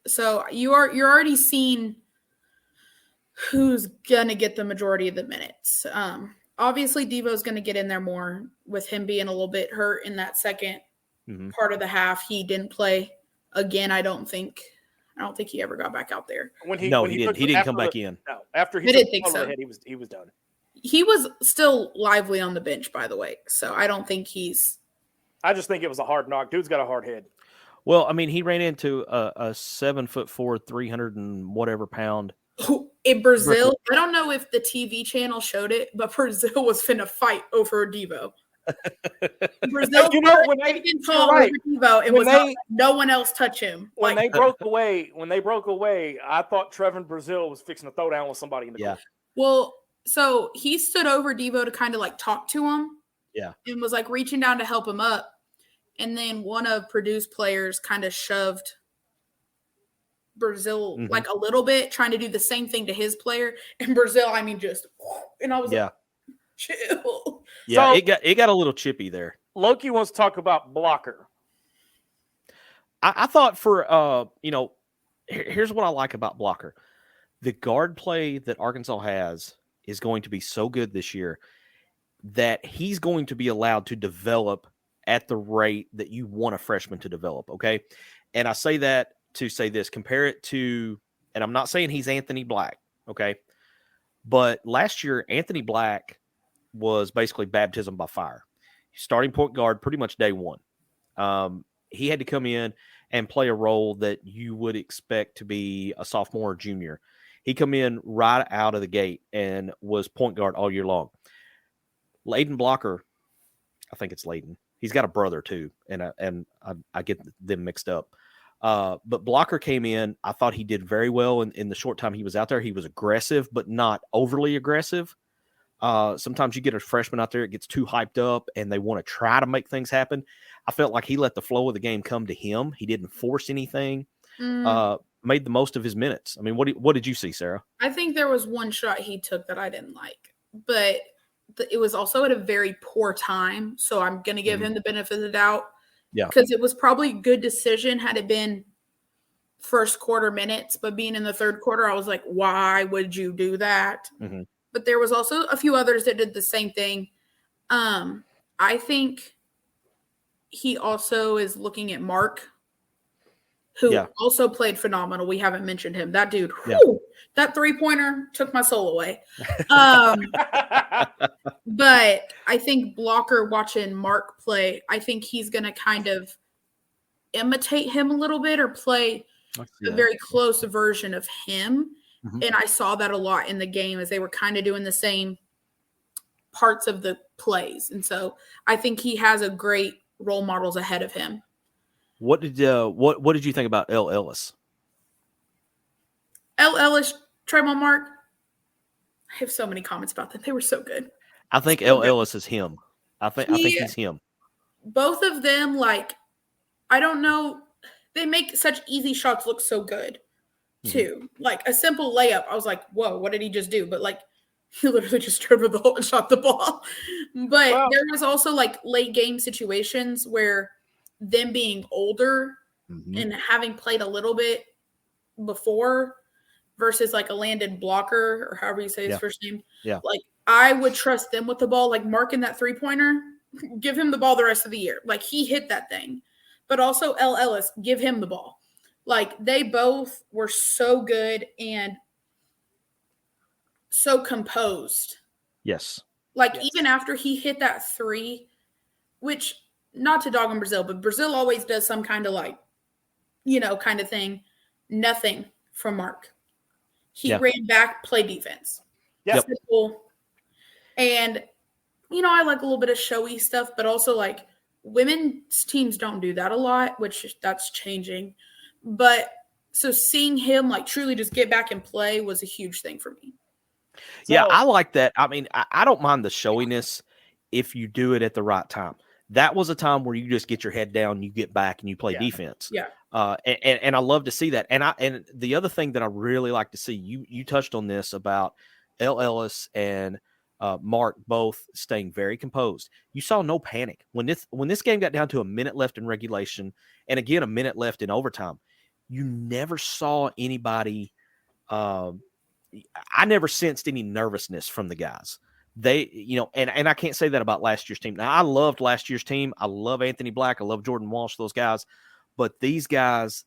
So you're already seeing who's gonna get the majority of the minutes. Obviously, Devo's gonna get in there more with him being a little bit hurt in that second part of the half. He didn't play again. I don't think he ever got back out there. He didn't. He didn't come back in. No, after he didn't think so. He was done. He was still lively on the bench, by the way. So I don't think he's. I just think it was a hard knock. Dude's got a hard head. Well, I mean, he ran into a 7'4", 300 and whatever pound. In Brazil, I don't know if the TV channel showed it, but Brazil was finna fight over Devo. Brazil, when they Devo, it was no one else touch him. When they broke away, I thought Trevin Brazil was fixing to throw down with somebody in the goal. Well, so he stood over Devo to kind of like talk to him. Yeah. And was like reaching down to help him up. And then one of Purdue's players kind of shoved Brazil like a little bit, trying to do the same thing to his player. And Brazil, I mean, just and I was like, chill. Yeah, so, it got a little chippy there. Loki wants to talk about blocker. I thought for here's what I like about blocker. The guard play that Arkansas has is going to be so good this year that he's going to be allowed to develop at the rate that you want a freshman to develop, okay? And I say that to say this, compare it to, and I'm not saying he's Anthony Black, okay? But last year, Anthony Black was basically baptism by fire. Starting point guard pretty much day one. He had to come in and play a role that you would expect to be a sophomore or junior. He come in right out of the gate and was point guard all year long. Layden Blocker, I think it's Layden. He's got a brother too, and I get them mixed up. But Blocker came in. I thought he did very well in the short time he was out there. He was aggressive, but not overly aggressive. Sometimes you get a freshman out there, it gets too hyped up, and they want to try to make things happen. I felt like he let the flow of the game come to him. He didn't force anything. Made the most of his minutes. I mean, what did you see, Sarah? I think there was one shot he took that I didn't like. but it was also at a very poor time. So I'm going to give him the benefit of the doubt. Yeah. Because it was probably a good decision had it been first quarter minutes, but being in the third quarter, I was like, why would you do that? Mm-hmm. But there was also a few others that did the same thing. I think he also is looking at Mark, who also played phenomenal. We haven't mentioned him. That dude, that 3-pointer took my soul away. But I think Blocker watching Mark play, I think he's going to kind of imitate him a little bit or play a very close version of him. Mm-hmm. And I saw that a lot in the game as they were kind of doing the same parts of the plays. And so I think he has a great role models ahead of him. What did you think about L. Ellis? L. Ellis, Tremont Mark. I have so many comments about them. They were so good. I think L. Ellis is him. I think he's him. Both of them, I don't know. They make such easy shots look so good, too. Like a simple layup. I was like, whoa, what did he just do? But he literally just dribbled the hole and shot the ball. But there was also late game situations where them being older and having played a little bit before versus a Landon Blocker or however you say his first name. Yeah. I would trust them with the ball, marking that 3-pointer, give him the ball the rest of the year. He hit that thing. But also L. Ellis, give him the ball. They both were so good and so composed. Yes. Even after he hit that 3, which not to dog on Brazil, but Brazil always does some kind of kind of thing. Nothing from Mark. He ran back, play defense. Yep. Simple. And, I like a little bit of showy stuff, but also women's teams don't do that a lot, which that's changing. But so seeing him truly just get back and play was a huge thing for me. Yeah, I like that. I mean, I don't mind the showiness if you do it at the right time. That was a time where you just get your head down, you get back, and you play defense. Yeah. And I love to see that. And the other thing that I really like to see, you touched on this about L. Ellis and Mark both staying very composed. You saw no panic when this game got down to a minute left in regulation, and again a minute left in overtime. You never saw anybody. I never sensed any nervousness from the guys. They, and I can't say that about last year's team. Now, I loved last year's team. I love Anthony Black. I love Jordan Walsh, those guys. But these guys,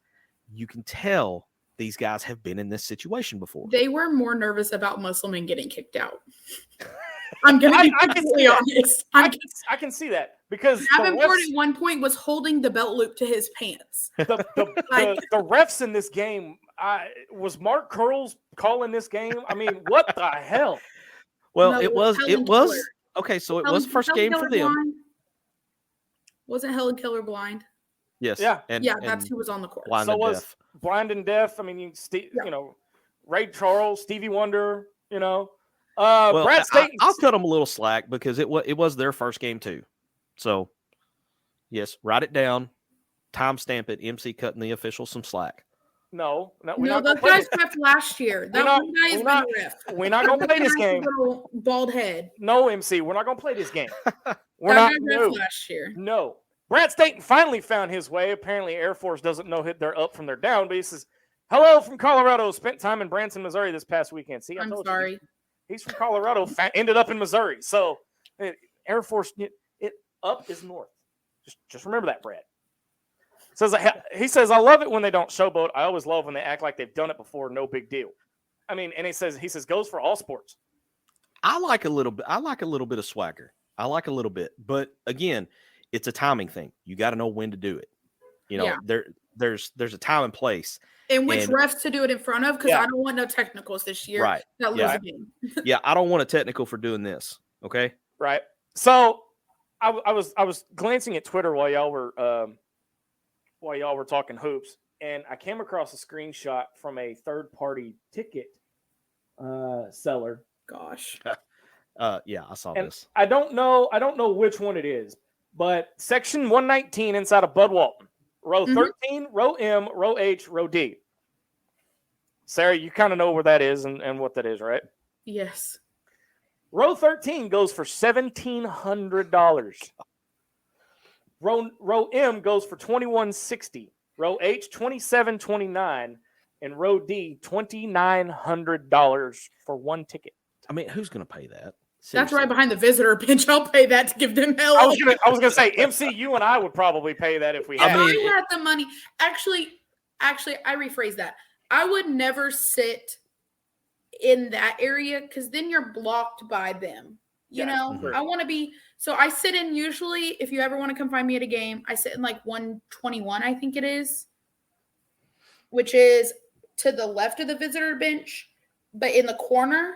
you can tell these guys have been in this situation before. They were more nervous about Musselman getting kicked out. I'm going to be completely honest. I can see that because Davenport at one point was holding the belt loop to his pants. The refs in this game, was Mark Curls calling this game? I mean, what the hell? Well, no, it was okay. So it was the first game for them. Blind? Wasn't Helen Keller blind? Yes. Yeah. That's who was on the court. Blind and deaf. Blind and deaf. I mean, Ray Charles, Stevie Wonder. Brad Staten. I'll cut them a little slack because it was their first game too. So, yes, write it down, timestamp it. MC cutting the officials some slack. No, those guys left last year. That one guy is the ref. We're not going to play this game. Little bald head. No, MC, we're not going to play this game. We're not ref last year. No. Brad Staten finally found his way. Apparently, Air Force doesn't know they're up from their down, but he says, "Hello from Colorado. Spent time in Branson, Missouri this past weekend." See, I'm sorry. He's from Colorado. Ended up in Missouri. So, Air Force, up is north. Just remember that, Brad. He says, "I love it when they don't showboat. I always love when they act like they've done it before. No big deal." I mean, and he says goes for all sports. I like a little bit of swagger. I like a little bit, but again, it's a timing thing. You got to know when to do it. There's a time and place. And which refs to do it in front of, because I don't want no technicals this year. Right. That lose a game. Yeah, I don't want a technical for doing this. Okay. Right. So I was glancing at Twitter while y'all were talking hoops, and I came across a screenshot from a third-party ticket seller. Gosh. Yeah, I saw this. I don't know which one it is, but section 119 inside of Bud Walton, row 13, row M, row H, row D. Sarah, you kind of know where that is and what that is, right? Yes. Row 13 goes for $1,700. Row M goes for $2,160. Row H, $2,729. And row D, $2,900 for one ticket. I mean, who's going to pay that? That's right behind the visitor bench. I'll pay that to give them hell. I was gonna say, MC, you and I would probably pay that if we had. I had the money. Actually, I rephrase that. I would never sit in that area because then you're blocked by them. You know, sure. I want to be. So I sit in usually. If you ever want to come find me at a game, I sit in like 121, I think it is, which is to the left of the visitor bench, but in the corner.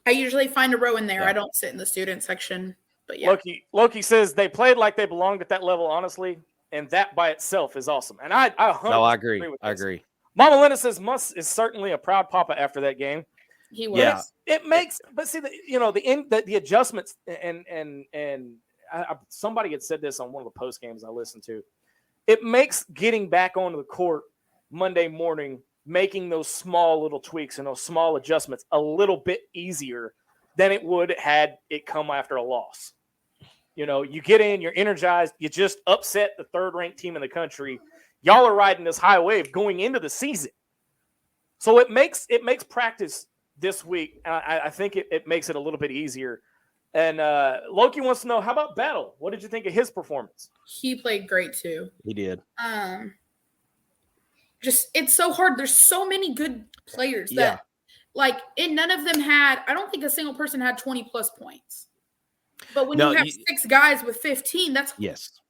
I usually find a row in there. Yeah. I don't sit in the student section, but yeah. Loki says they played like they belonged at that level, honestly, and that by itself is awesome. And I agree. I agree. Mama Lena says Muss is certainly a proud papa after that game. He was. Yeah. It makes, but see, the adjustments and somebody had said this on one of the post games I listened to. It makes getting back onto the court Monday morning, making those small little tweaks and those small adjustments a little bit easier than it would had it come after a loss. You know, you get in, you're energized, you just upset the third-ranked team in the country. Y'all are riding this high wave going into the season. So it makes practice this week, I think it makes it a little bit easier. And Loki wants to know, how about Battle? What did you think of his performance? He played great too. He did. Just it's so hard. There's so many good players that and none of them had, I don't think a single person had 20 plus points. But when you have 6 guys with 15, that's points.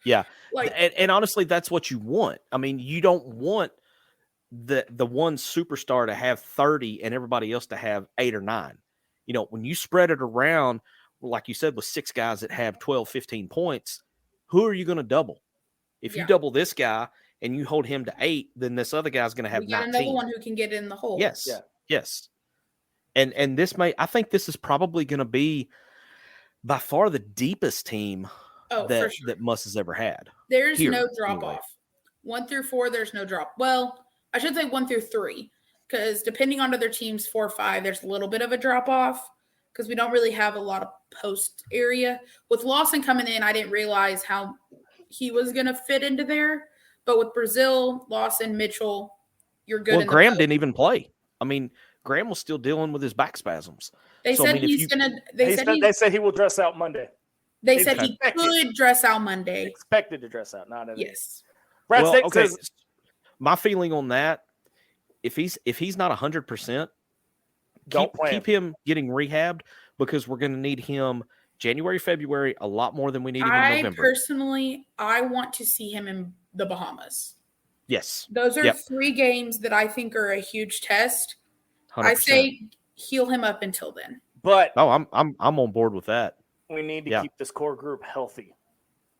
Yeah. And honestly, that's what you want. I mean, you don't want the one superstar to have 30 and everybody else to have 8 or 9. You know, when you spread it around, like you said, with 6 guys that have 12, 15 points, who are you going to double? If you double this guy and you hold him to 8, then this other guy's going to have 19. Another one who can get in the hole. Yes. Yeah. Yes. And I think this is probably going to be by far the deepest team that Muss has ever had. There's no drop off. 1 through 4, there's no drop. Well, I should say 1 through 3, because depending on other teams, 4 or 5, there's a little bit of a drop off because we don't really have a lot of post area. With Lawson coming in, I didn't realize how he was going to fit into there. But with Brazil, Lawson, Mitchell, you're good. Well, Graham didn't even play. I mean, Graham was still dealing with his back spasms. They said he's going to. They said he will dress out Monday. They said he could dress out Monday. Expected to dress out, not yes. Brad says, my feeling on that, if he's not 100%, keep him getting rehabbed, because we're going to need him January, February a lot more than we need him in November. Personally, I want to see him in the Bahamas. Yes. Those are 3 games that I think are a huge test. 100%. I say heal him up until then. But I'm on board with that. We need to keep this core group healthy.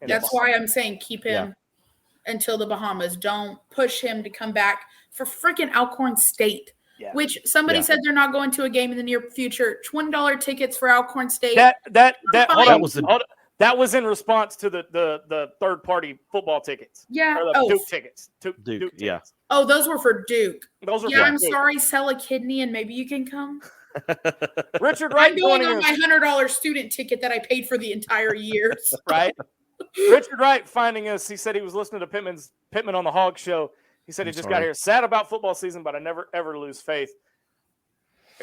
That's why I'm saying keep him until the Bahamas. Don't push him to come back for freaking Alcorn State, which somebody said they're not going to a game in the near future. $20 tickets for Alcorn State. That was in response to the third-party football tickets. Yeah. Or the Duke tickets. Duke yeah. tickets. Oh, those were for Duke. Those were for I'm Duke. Sorry, sell a kidney and maybe you can come. Richard Wright I'm going on my $100 student ticket that I paid for the entire year. So. Right. Richard Wright finding us. He said he was listening to Pittman on the Hog Show. He said he just got here. Sad about football season, but I never, ever lose faith.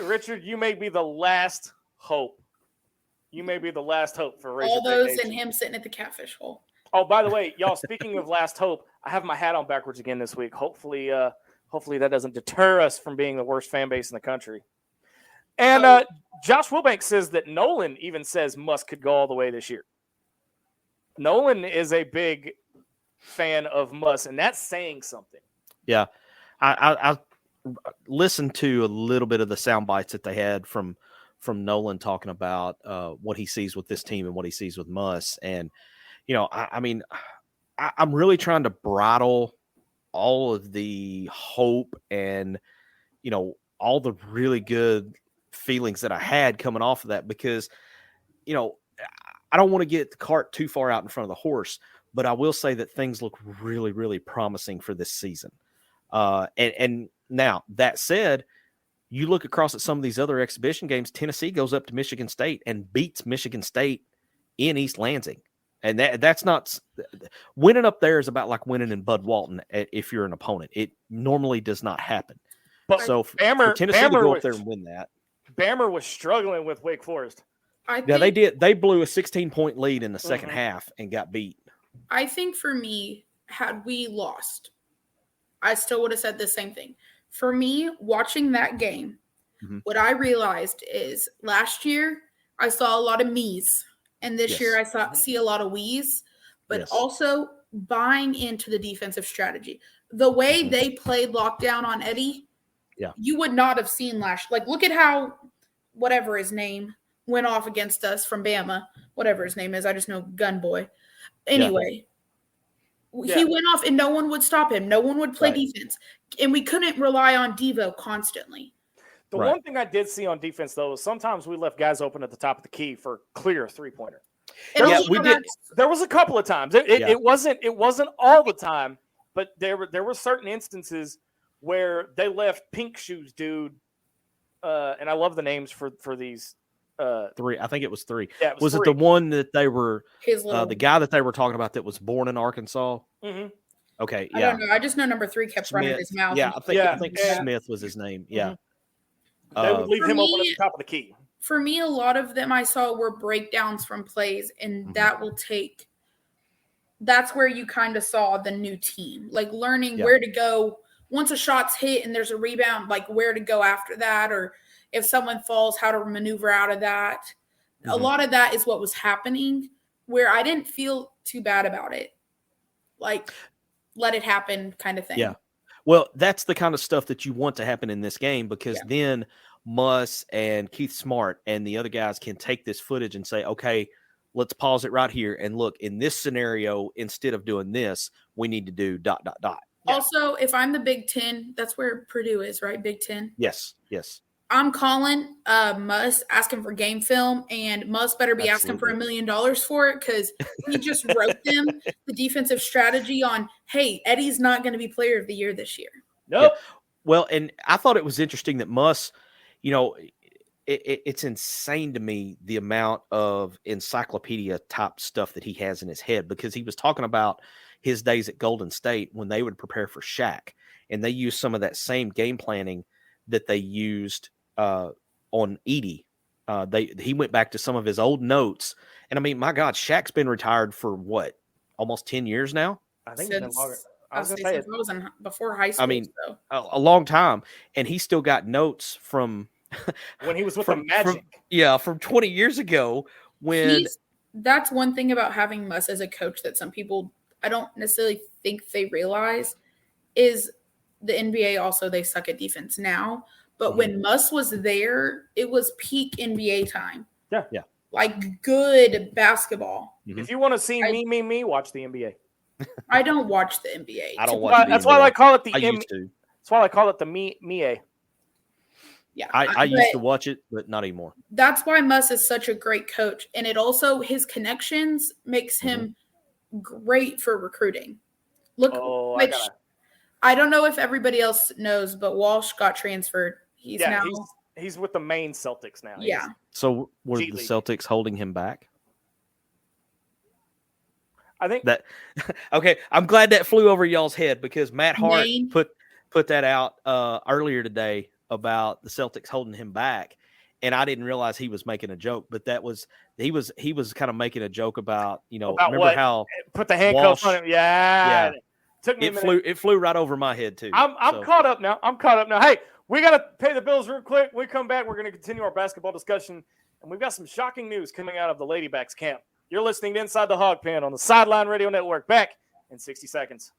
Richard, you may be the last hope. You may be the last hope for Razorback all those Nation. And him sitting at the catfish hole. Oh, by the way, y'all, speaking of last hope, I have my hat on backwards again this week. Hopefully that doesn't deter us from being the worst fan base in the country. And Josh Wilbanks says that Nolan even says Muss could go all the way this year. Nolan is a big fan of Muss, and that's saying something. Yeah. I listened to a little bit of the sound bites that they had from Nolan talking about what he sees with this team and what he sees with Muss. And, you know, I'm really trying to bridle all of the hope and, you know, all the really good feelings that I had coming off of that, because, you know, I don't want to get the cart too far out in front of the horse, but I will say that things look really, really promising for this season. And now that said, you look across at some of these other exhibition games, Tennessee goes up to Michigan State and beats Michigan State in East Lansing. And that's not – winning up there is about like winning in Bud Walton if you're an opponent. It normally does not happen. But so for Tennessee to go up there and win that. Bammer was struggling with Wake Forest. They did. They blew a 16-point lead in the second half and got beat. I think for me, had we lost, I still would have said the same thing. For me, watching that game, what I realized is last year I saw a lot of me's, and this year I see a lot of we's, but also buying into the defensive strategy. The way they played lockdown on Eddie, you would not have seen last. Like, look at how whatever his name went off against us from Bama, whatever his name is. I just know Gun Boy. Anyway, he went off and no one would stop him. No one would play defense. And we couldn't rely on Devo constantly. The one thing I did see on defense, though, is sometimes we left guys open at the top of the key for clear three-pointer. We did. There was a couple of times. It wasn't all the time, but there were certain instances where they left Pink Shoes dude, and I love the names for these. Three. I think it was three. Yeah, was three. It the one that they were the guy that they were talking about that was born in Arkansas? Mm-hmm. Okay, I don't know. I just know number 3 kept running his mouth. Yeah, I think Smith was his name. Yeah. They would leave him open at the top of the key. For me, a lot of them I saw were breakdowns from plays, and that's where you kind of saw the new team, like learning where to go once a shot's hit and there's a rebound, like where to go after that, or if someone falls, how to maneuver out of that. A lot of that is what was happening, where I didn't feel too bad about it. Like, let it happen kind of thing. Yeah. Well, that's the kind of stuff that you want to happen in this game, because then Muss and Keith Smart and the other guys can take this footage and say, okay, let's pause it right here. And look, in this scenario, instead of doing this, we need to do ... Yeah. Also, if I'm the Big Ten, that's where Purdue is, right? Big Ten. Yes. I'm calling Muss, asking for game film, and Muss better be asking for $1 million for it, because he just wrote them the defensive strategy on, hey, Eddie's not going to be player of the year this year. Nope. Yeah. Well, and I thought it was interesting that Muss, it's insane to me the amount of encyclopedia type stuff that he has in his head, because he was talking about his days at Golden State when they would prepare for Shaq, and they used some of that same game planning that they used on Edie. He went back to some of his old notes, and I mean, my God, Shaq's been retired for what, almost 10 years now? I think it's been longer. I was before high school. I mean, a long time, and he still got notes from when he was with the Magic. From 20 years ago. That's one thing about having Muss as a coach that some people, I don't necessarily think they realize, is the NBA also, they suck at defense now. But when Muss was there, it was peak NBA time. Yeah. Like good basketball. If you want to see me, watch the NBA. I don't watch the NBA. I don't watch. That's why I call it the. Used to. That's why I call it the me. Yeah, I used to watch it, but not anymore. That's why Muss is such a great coach, and it also his connections makes him great for recruiting. Look, I don't know if everybody else knows, but Walsh got transferred. He's with the main Celtics now. Yeah. So were the Celtics holding him back? I think that. Okay, I'm glad that flew over y'all's head, because Matt Hart put that out earlier today about the Celtics holding him back, and I didn't realize he was making a joke. But he was kind of making a joke about remember what? How put the handcuffs on him. Yeah. Took me it flew right over my head too. I'm caught up now. Hey, we got to pay the bills real quick. When we come back, we're going to continue our basketball discussion, and we've got some shocking news coming out of the Ladybacks camp. You're listening to Inside the Hog Pen on the Sideline Radio Network. Back in 60 seconds.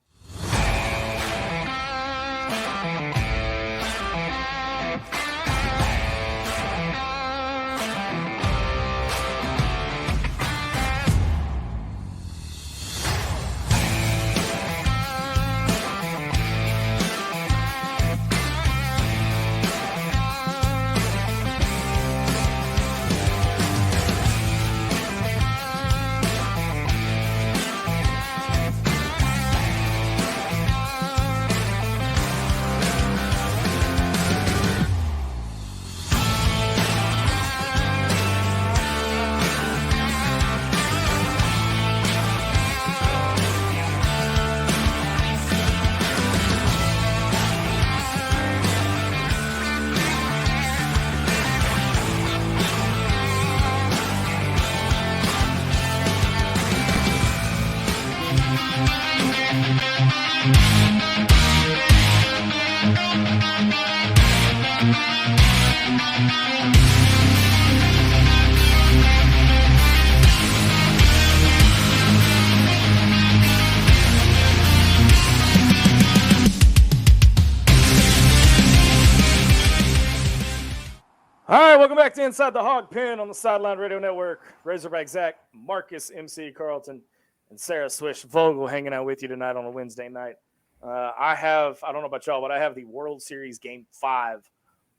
All right, welcome back to Inside the Hog Pen on the Sideline Radio Network. Razorback Zach, Marcus, MC Carlton, and Sarah Swish Vogel hanging out with you tonight on a Wednesday night. I don't know about y'all, but I have the World Series Game 5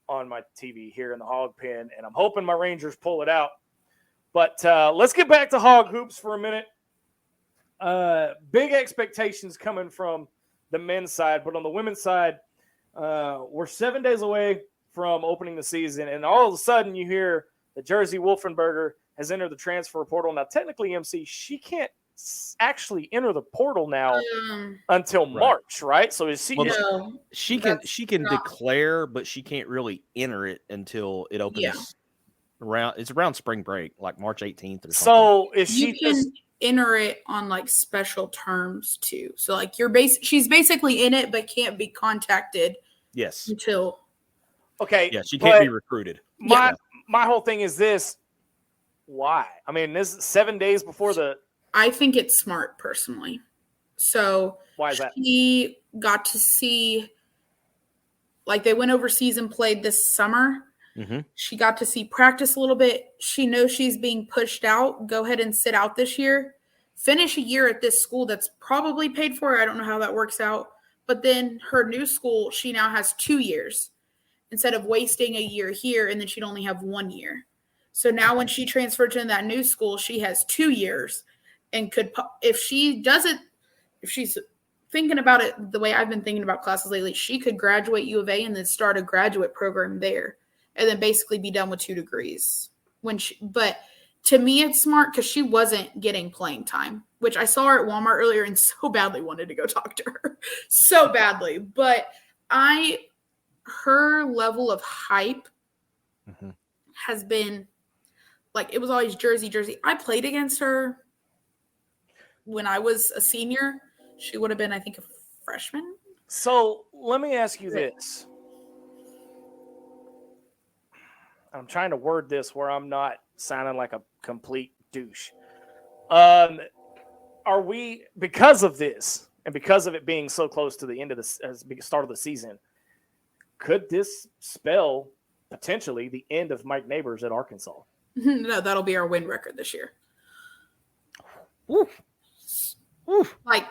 on my TV here in the Hog Pen, and I'm hoping my Rangers pull it out. But let's get back to Hog Hoops for a minute. Big expectations coming from the men's side, but on the women's side, we're 7 days away from opening the season, and all of a sudden you hear that Jersey Wolfenberger has entered the transfer portal. Now, technically, MC, she can't actually enter the portal now until March, right? So is she? Well, she can declare, but she can't really enter it until it opens. It's around spring break, like March 18th or something. So if you can enter it on like special terms too. So like she's basically in it, but can't be contacted. Yes. Until. Okay. Yeah, she can't be recruited. My whole thing is this. Why? I mean, this is 7 days before the. I think it's smart personally. So why is that? She got to see, like they went overseas and played this summer. Mm-hmm. She got to see practice a little bit. She knows she's being pushed out. Go ahead and sit out this year. Finish a year at this school that's probably paid for. I don't know how that works out. But then her new school, she now has 2 years instead of wasting a year here, and then she'd only have 1 year. So now when she transferred to that new school, she has 2 years and could, if she's thinking about it the way I've been thinking about classes lately, she could graduate U of A and then start a graduate program there and then basically be done with 2 degrees. But to me, it's smart because she wasn't getting playing time, which I saw her at Walmart earlier and so badly wanted to go talk to her. So badly. But her level of hype has been like, it was always Jersey. I played against her when I was a senior. She would have been, I think, a freshman. So let me ask you this. I'm trying to word this where I'm not sounding like a complete douche. Are we, because of this and because of it being so close to the end of the start of the season, could this spell potentially the end of Mike Neighbors at Arkansas? No, that'll be our win record this year. Oof. Like,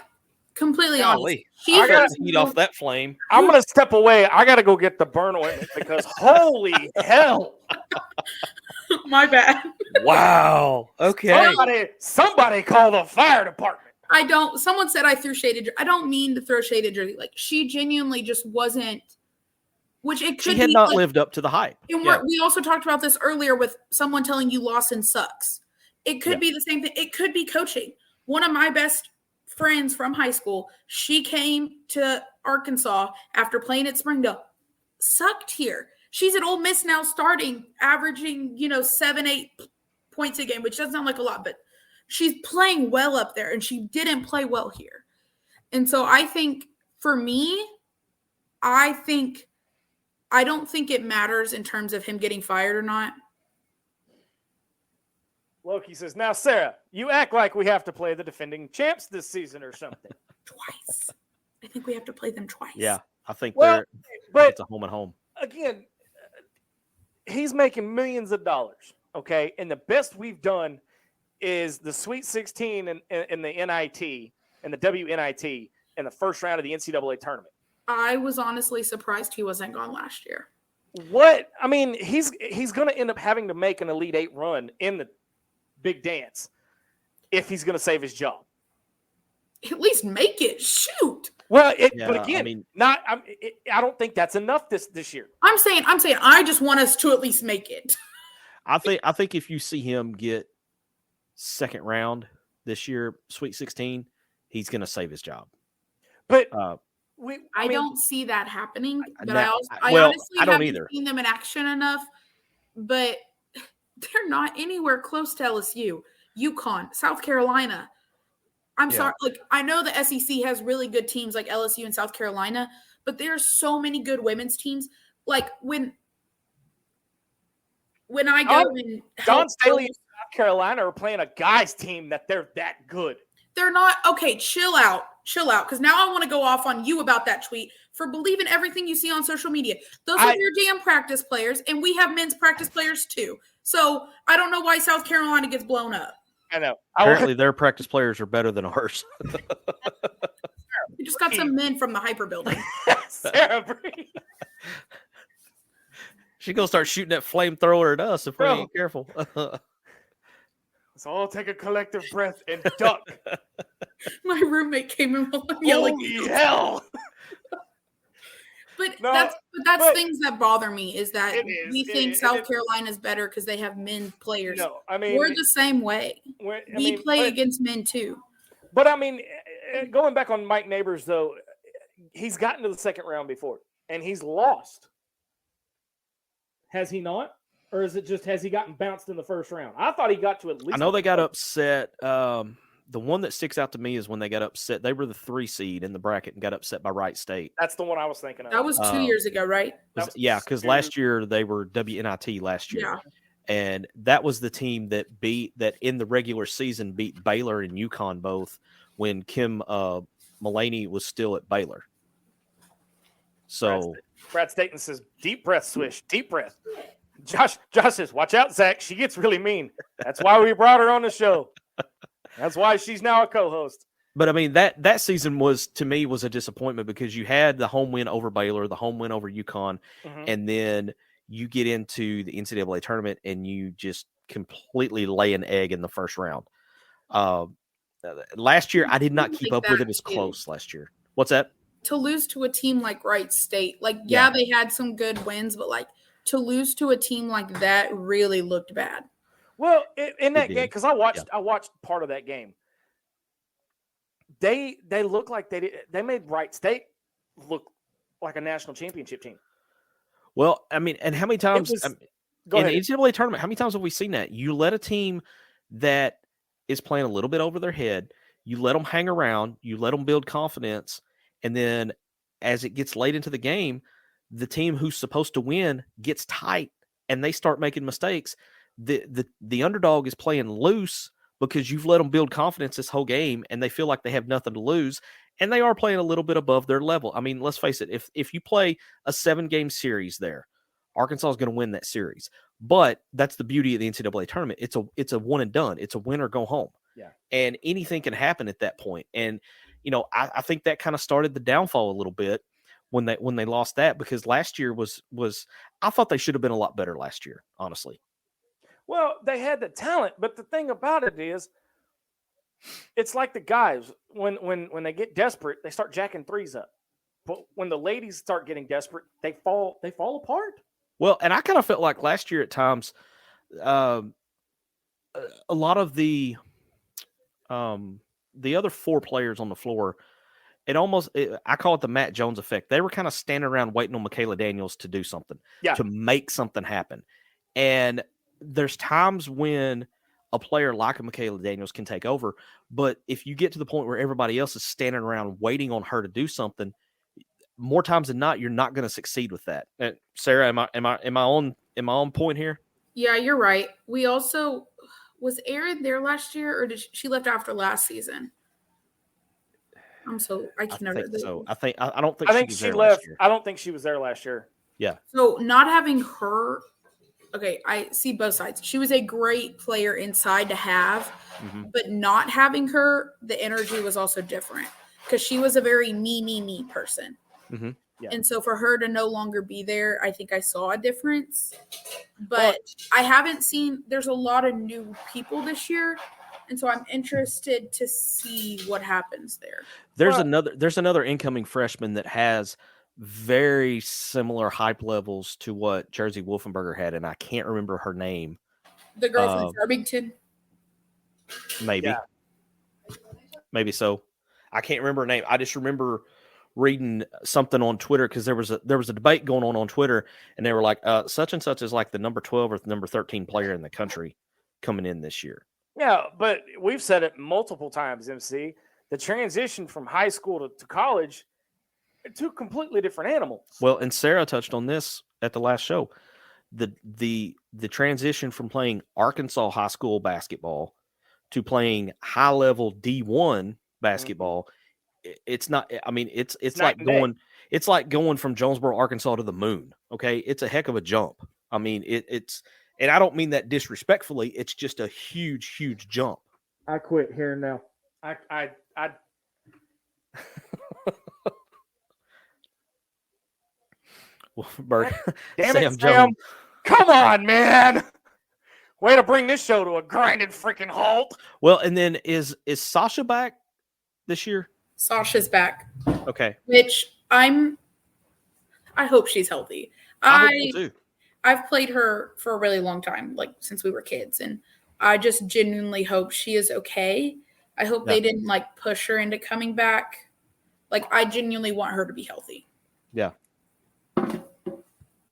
completely Golly. honest. I got to eat off that flame. I'm going to step away. I got to go get the burn ointment because holy hell. My bad. Wow. Okay. Somebody call the fire department. Someone said I threw shade at, I don't mean to throw shade at Jersey. Like, she genuinely just wasn't, which it could be. She had not lived up to the hype. And we also talked about this earlier with someone telling you Lawson sucks. It could be the same thing. It could be coaching. One of my best friends from high school, she came to Arkansas after playing at Springdale, sucked here. She's at Ole Miss now starting, averaging, 7-8 points a game, which doesn't sound like a lot, but she's playing well up there, and she didn't play well here. And so I think, for me, I don't think it matters in terms of him getting fired or not. Loki says, now, Sarah, you act like we have to play the defending champs this season or something. Twice. I think we have to play them twice. Yeah, I think but it's a home and home. Again, he's making millions of dollars, okay? And the best we've done is the Sweet 16 and the NIT and the WNIT in the first round of the NCAA tournament. I was honestly surprised he wasn't gone last year. What? I mean, he's going to end up having to make an Elite Eight run in the big dance if he's going to save his job. At least make it. Shoot. Well, but again, I don't think that's enough this year. I'm saying I just want us to at least make it. I think if you see him get second round this year, Sweet 16, he's going to save his job. But I don't see that happening. But I honestly haven't seen them in action enough. But they're not anywhere close to LSU, UConn, South Carolina. I'm sorry. Like, I know the SEC has really good teams like LSU and South Carolina, but there are so many good women's teams. Like when I go and Don Staley and South Carolina are playing a guys team that they're that good. They're not. Okay, chill out. Because now I want to go off on you about that tweet for believing everything you see on social media. Those are your damn practice players, and we have men's practice players too. So I don't know why South Carolina gets blown up. I know. Apparently, their practice players are better than ours. We just got some men from the hyper building. Sarah Bree. She's going to start shooting that flamethrower at us if we ain't careful. So I'll take a collective breath and duck. My roommate came in while I'm yelling. Holy hell. But that's things that bother me is that we think South Carolina is better because they have men players. No, I mean, we're the same way. We play against men too. But I mean, going back on Mike Neighbors, though, he's gotten to the second round before and he's lost. Has he not? Or is it just has he gotten bounced in the first round? I thought he got to at least. I know they got upset. The one that sticks out to me is when they got upset. They were the 3 seed in the bracket and got upset by Wright State. That's the one I was thinking of. That was 2 years ago, right? Because last year they were WNIT last year. Yeah. And that was the team that in the regular season beat Baylor and UConn both when Kim Mullaney was still at Baylor. So Brad Staten says, deep breath, Swish, deep breath. Josh says, watch out, Zach. She gets really mean. That's why we brought her on the show. That's why she's now a co-host. But I mean, that season was a disappointment because you had the home win over Baylor, the home win over UConn, and then you get into the NCAA tournament and you just completely lay an egg in the first round. Last year, I did not keep up with it as close last year. What's that? To lose to a team like Wright State, they had some good wins, but to lose to a team like that really looked bad. Well, in that game, because I watched part of that game. They look like they made Wright State look like a national championship team. Well, I mean, and how many times in the NCAA tournament, how many times have we seen that? You let a team that is playing a little bit over their head, you let them hang around, you let them build confidence, and then as it gets late into the game, the team who's supposed to win gets tight and they start making mistakes. The underdog is playing loose because you've let them build confidence this whole game and they feel like they have nothing to lose. And they are playing a little bit above their level. I mean, let's face it. If you play a 7-game series there, Arkansas is going to win that series. But that's the beauty of the NCAA tournament. It's a one and done. It's a win or go home. Yeah. And anything can happen at that point. And, I think that kind of started the downfall a little bit when they lost that, because last year was I thought they should have been a lot better last year, honestly. Well, they had the talent, but the thing about it is, it's like the guys when they get desperate, they start jacking threes up. But when the ladies start getting desperate, they fall apart. Well, and I kind of felt like last year at times, a lot of the other 4 players on the floor, I call it the Matt Jones effect. They were kind of standing around waiting on Michaela Daniels to do something, to make something happen. And there's times when a player like a Michaela Daniels can take over, but if you get to the point where everybody else is standing around waiting on her to do something, more times than not, you're not going to succeed with that. Sarah, am I on point here? Yeah, you're right. We also was Erin there last year, or did she left after last season? I can never. So I don't think she left. I don't think she was there last year. Yeah. So not having her. Okay, I see both sides. She was a great player inside to have, but not having her, the energy was also different because she was a very me person. Mm-hmm. Yeah. And so for her to no longer be there, I think I saw a difference. But I haven't seen – there's a lot of new people this year, and so I'm interested to see what happens there. There's another incoming freshman that has – very similar hype levels to what Jersey Wolfenberger had, and I can't remember her name. The girl from Irvington? Maybe so. I can't remember her name. I just remember reading something on Twitter because there was a debate going on Twitter, and they were like, such and such is like the number 12 or the number 13 player in the country coming in this year. Yeah, but we've said it multiple times, MC. The transition from high school to college, 2 completely different animals. Well, and Sarah touched on this at the last show. The transition from playing Arkansas high school basketball to playing high level D1 basketball, it's not. I mean, it's like going. it's like going from Jonesboro, Arkansas to the moon. Okay. It's a heck of a jump. I mean, it's, and I don't mean that disrespectfully. It's just a huge, huge jump. I quit here now. I Well, Bert, damn Sam it, Sam. Jones. Come on, man. Way to bring this show to a grinding freaking halt. Well, and then is Sasha back this year? Sasha's back. Okay. Which I hope she's healthy. I hope so too. I've played her for a really long time, like since we were kids, and I just genuinely hope she is okay. I hope they didn't like push her into coming back. Like I genuinely want her to be healthy. Yeah.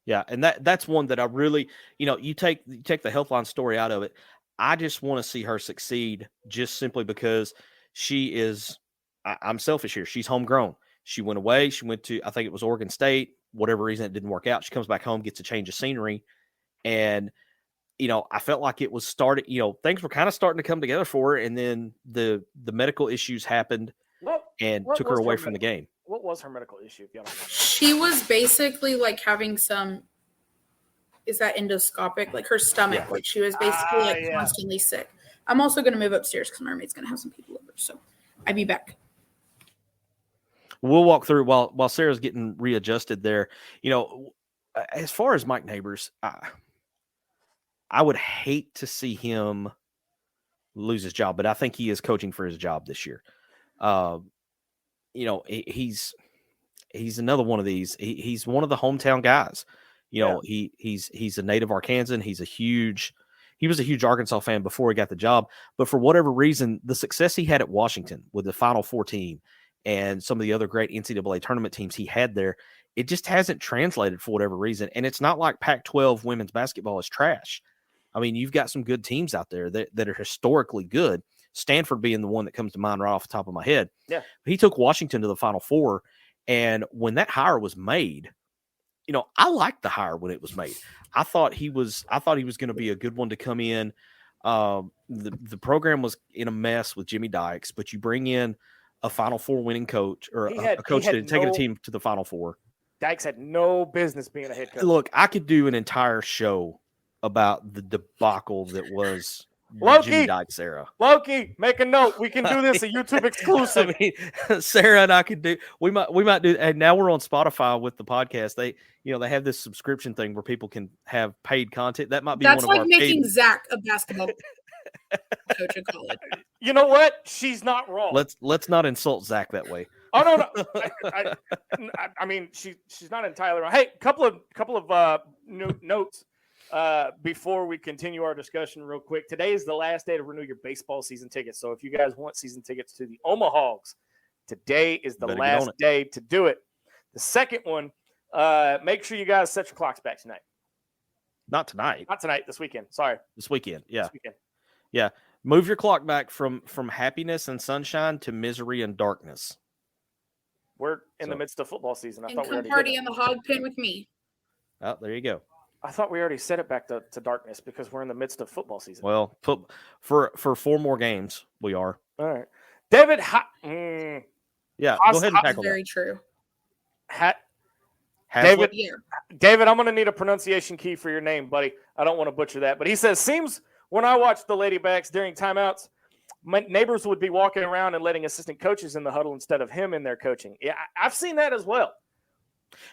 Yeah, and that's one that I really, you take the Healthline story out of it. I just want to see her succeed just simply because she is, I'm selfish here. She's homegrown. She went away. She went to, I think it was Oregon State, whatever reason it didn't work out. She comes back home, gets a change of scenery. And, I felt like it was started, things were kind of starting to come together for her. And then the medical issues happened and took her away from the game. What was her medical issue? If you don't know? She was basically like having some, is that endoscopic? Like her stomach, like she was basically constantly sick. I'm also going to move upstairs because my roommate's going to have some people over. So I'll be back. We'll walk through while Sarah's getting readjusted there. As far as Mike Neighbors, I would hate to see him lose his job, but I think he is coaching for his job this year. He's another one of these. He's one of the hometown guys. He's a native Arkansan. He was a huge Arkansas fan before he got the job. But for whatever reason, the success he had at Washington with the Final Four team and some of the other great NCAA tournament teams he had there, it just hasn't translated for whatever reason. And it's not like Pac-12 women's basketball is trash. I mean, you've got some good teams out there that are historically good. Stanford being the one that comes to mind right off the top of my head. Yeah. He took Washington to the Final Four. And when that hire was made, I liked the hire when it was made. I thought he was going to be a good one to come in. The program was in a mess with Jimmy Dykes, but you bring in a Final Four winning coach or a coach that had taken a team to the Final Four. Dykes had no business being a head coach. Look, I could do an entire show about the debacle that was Jimmy Dykes era. Loki, make a note. We can do this a YouTube exclusive. I mean, Sarah and I could do. We might do. And now we're on Spotify with the podcast. They have this subscription thing where people can have paid content. That might be that's one of like our making paid. Zach a basketball coach in college. You know what? She's not wrong. Let's not insult Zach that way. Oh no. I mean, she's not entirely wrong. Hey, couple of notes. Before we continue our discussion real quick, today is the last day to renew your baseball season tickets. So if you guys want season tickets to the Omaha Hogs, today is the last day to do it. The second one, make sure you guys set your clocks back tonight. Not tonight. Not tonight, this weekend. Sorry. This weekend. Yeah. This weekend. Yeah. Move your clock back from happiness and sunshine to misery and darkness. We're in the midst of football season. And come party in the hog pen with me. Oh, there you go. I thought we already set it back to darkness because we're in the midst of football season. Well, for 4 more games, we are. All right. David. Yeah, go ahead and tackle very true. David, I'm going to need a pronunciation key for your name, buddy. I don't want to butcher that. But he says, seems when I watch the Ladybacks during timeouts, my neighbors would be walking around and letting assistant coaches in the huddle instead of him in their coaching. Yeah, I've seen that as well.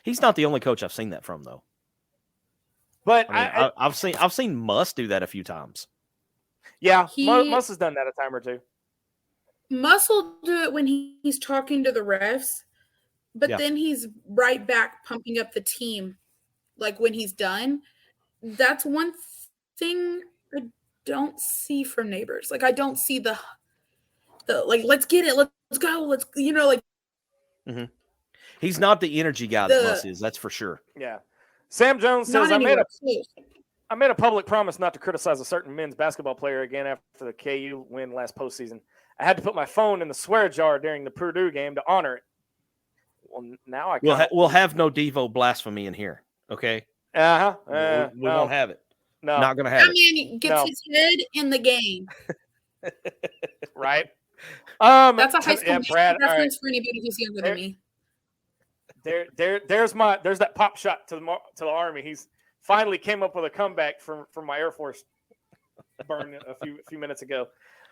He's not the only coach I've seen that from, though. But I've seen Muss do that a few times. Yeah, Muss has done that a time or two. Muss will do it when he's talking to the refs, but then he's right back pumping up the team, like when he's done. That's one thing I don't see from neighbors. Like I don't see the like let's get it, let's go, let's like. Mm-hmm. He's not the energy guy that Muss is. That's for sure. Yeah. Sam Jones says, I made a public promise not to criticize a certain men's basketball player again after the KU win last postseason. I had to put my phone in the swear jar during the Purdue game to honor it. Well, now I can't. We'll have no Devo blasphemy in here, okay? We won't have it. No. Not going to have it. He gets his head in the game. Right? That's a high school Brad, reference for anybody who's younger than me. There's that pop shot to the Army. He's finally came up with a comeback from my Air Force burn a few minutes ago.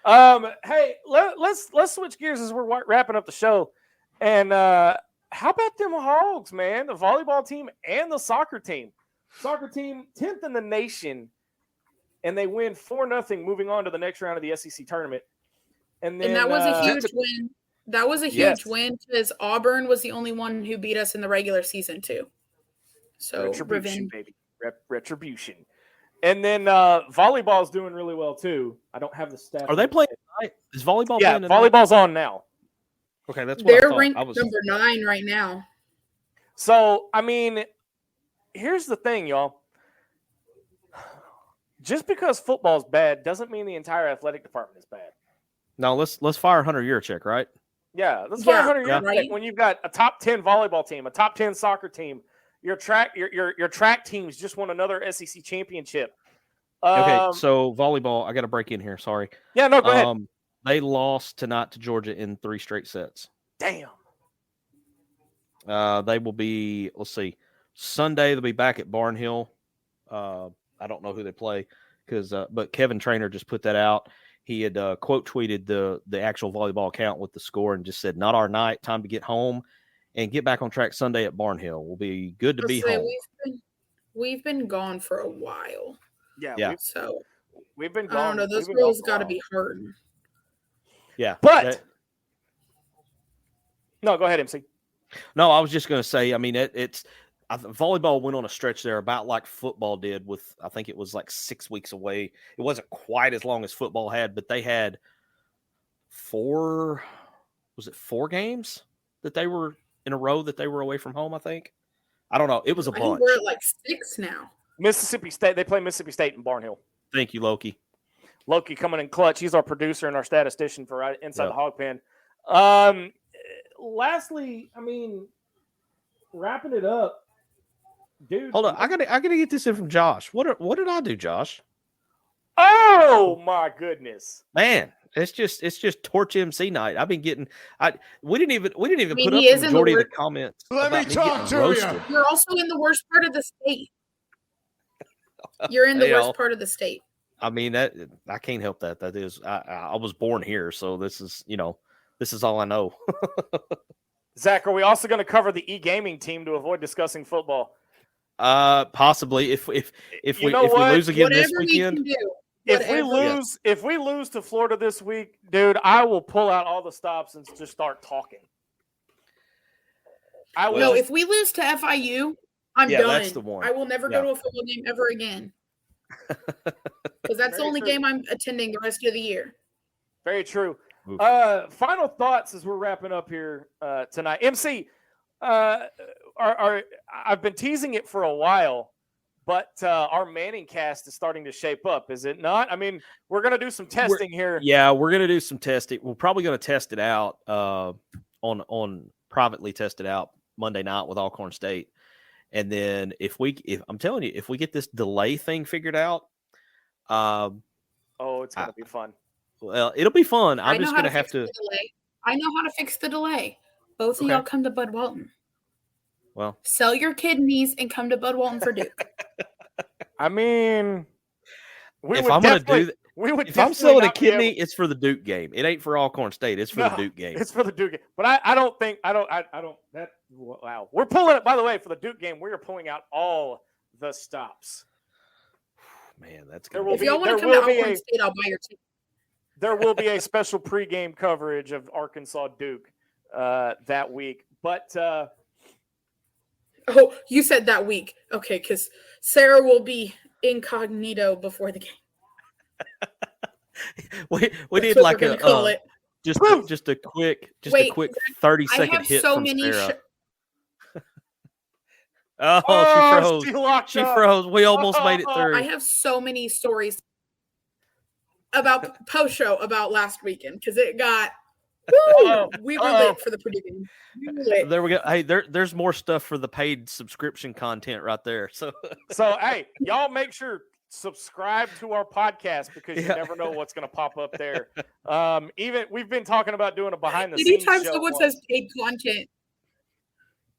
Hey, let's switch gears as we're wrapping up the show. And how about them Hogs, man? The volleyball team and the soccer team. Soccer team 10th in the nation, and they win 4-0, moving on to the next round of the SEC tournament. And that was a huge win. That was a huge win because Auburn was the only one who beat us in the regular season too. So retribution, baby, retribution. And then volleyball is doing really well too. I don't have the stats. Are they playing tonight? Is volleyball? Yeah, playing tonight? Volleyball's on now. Okay, that's what they're ranked number 9 right now. So I mean, here's the thing, y'all. Just because football's bad doesn't mean the entire athletic department is bad. No, let's fire Hunter Yurachek, right? Yeah, let's fire Hunter Yurachek when you've got a top 10 volleyball team, a top 10 soccer team. Your track teams just won another SEC championship. Okay, so volleyball, I got to break in here. Sorry. Yeah, no, go ahead. They lost tonight to Georgia in 3 straight sets. Damn. They will be, let's see, Sunday they'll be back at Barnhill. I don't know who they play but Kevin Trainer just put that out. He had quote tweeted the actual volleyball account with the score and just said, "Not our night. Time to get home and get back on track Sunday at Barnhill. We'll be good to be home." We've been gone for a while. Yeah. We've been gone. I don't know. Those girls got to be hurting. Yeah, but no, go ahead, MC. No, I was just going to say. I mean, volleyball went on a stretch there about like football did with, I think it was like 6 weeks away. It wasn't quite as long as football had, but they had 4 games that they were in a row that they were away from home, I think. I don't know. It was a bunch. I think we're at like 6 now. Mississippi State. They play Mississippi State in Barnhill. Thank you, Loki. Loki coming in clutch. He's our producer and our statistician for Inside the Hog Pen. Lastly, I mean, wrapping it up, dude. Hold on, I gotta get this in from Josh. What did I do, Josh? Oh my goodness, man! It's just Torch MC night. I've been getting. We didn't even put up the majority of the comments. Let me talk to you. You're also in the worst part of the state. You're in the worst part of the state. I mean, that I can't help that. That is, I was born here, so this is all I know. Zach, are we also going to cover the e-gaming team to avoid discussing football? Possibly. If we lose again this weekend, if we lose to Florida this week, dude, I will pull out all the stops and just start talking. If we lose to FIU, I'm done. That's the one. I will never go to a football game ever again. Because that's the only game I'm attending the rest of the year. Very true. Final thoughts as we're wrapping up here tonight. MC, I've been teasing it for a while, but our Manning cast is starting to shape up, is it not? I mean, we're going to do some testing here. Yeah, we're going to do some testing. We're probably going to test it out on privately test it out Monday night with Alcorn State. And then if I'm telling you, if we get this delay thing figured out, it's going to be fun. Well, it'll be fun. I'm just going to have to. I know how to fix the delay. Both of y'all come to Bud Walton. Well, sell your kidneys and come to Bud Walton for Duke. I mean, if I'm going to do that, if I'm selling a kidney, it's for the Duke game. It ain't for Alcorn State. It's for the Duke game. It's for the Duke game. But wow. We're pulling it, by the way, for the Duke game. We're pulling out all the stops. Man, that's good. If y'all want to come to Alcorn State, I'll buy your ticket. There will be a special pregame coverage of Arkansas Duke that week. But you said that week. Okay, because Sarah will be incognito before the game. we did like just a quick 30-second hit from Sarah. She froze. She froze. We almost made it through. I have so many stories about post show about last weekend because it got. We were lit for the Purdue game. There we go. Hey, there's more stuff for the paid subscription content right there. So hey, y'all make sure subscribe to our podcast because you never know what's going to pop up there. Even we've been talking about doing a behind the scenes show. Anytime someone says paid content,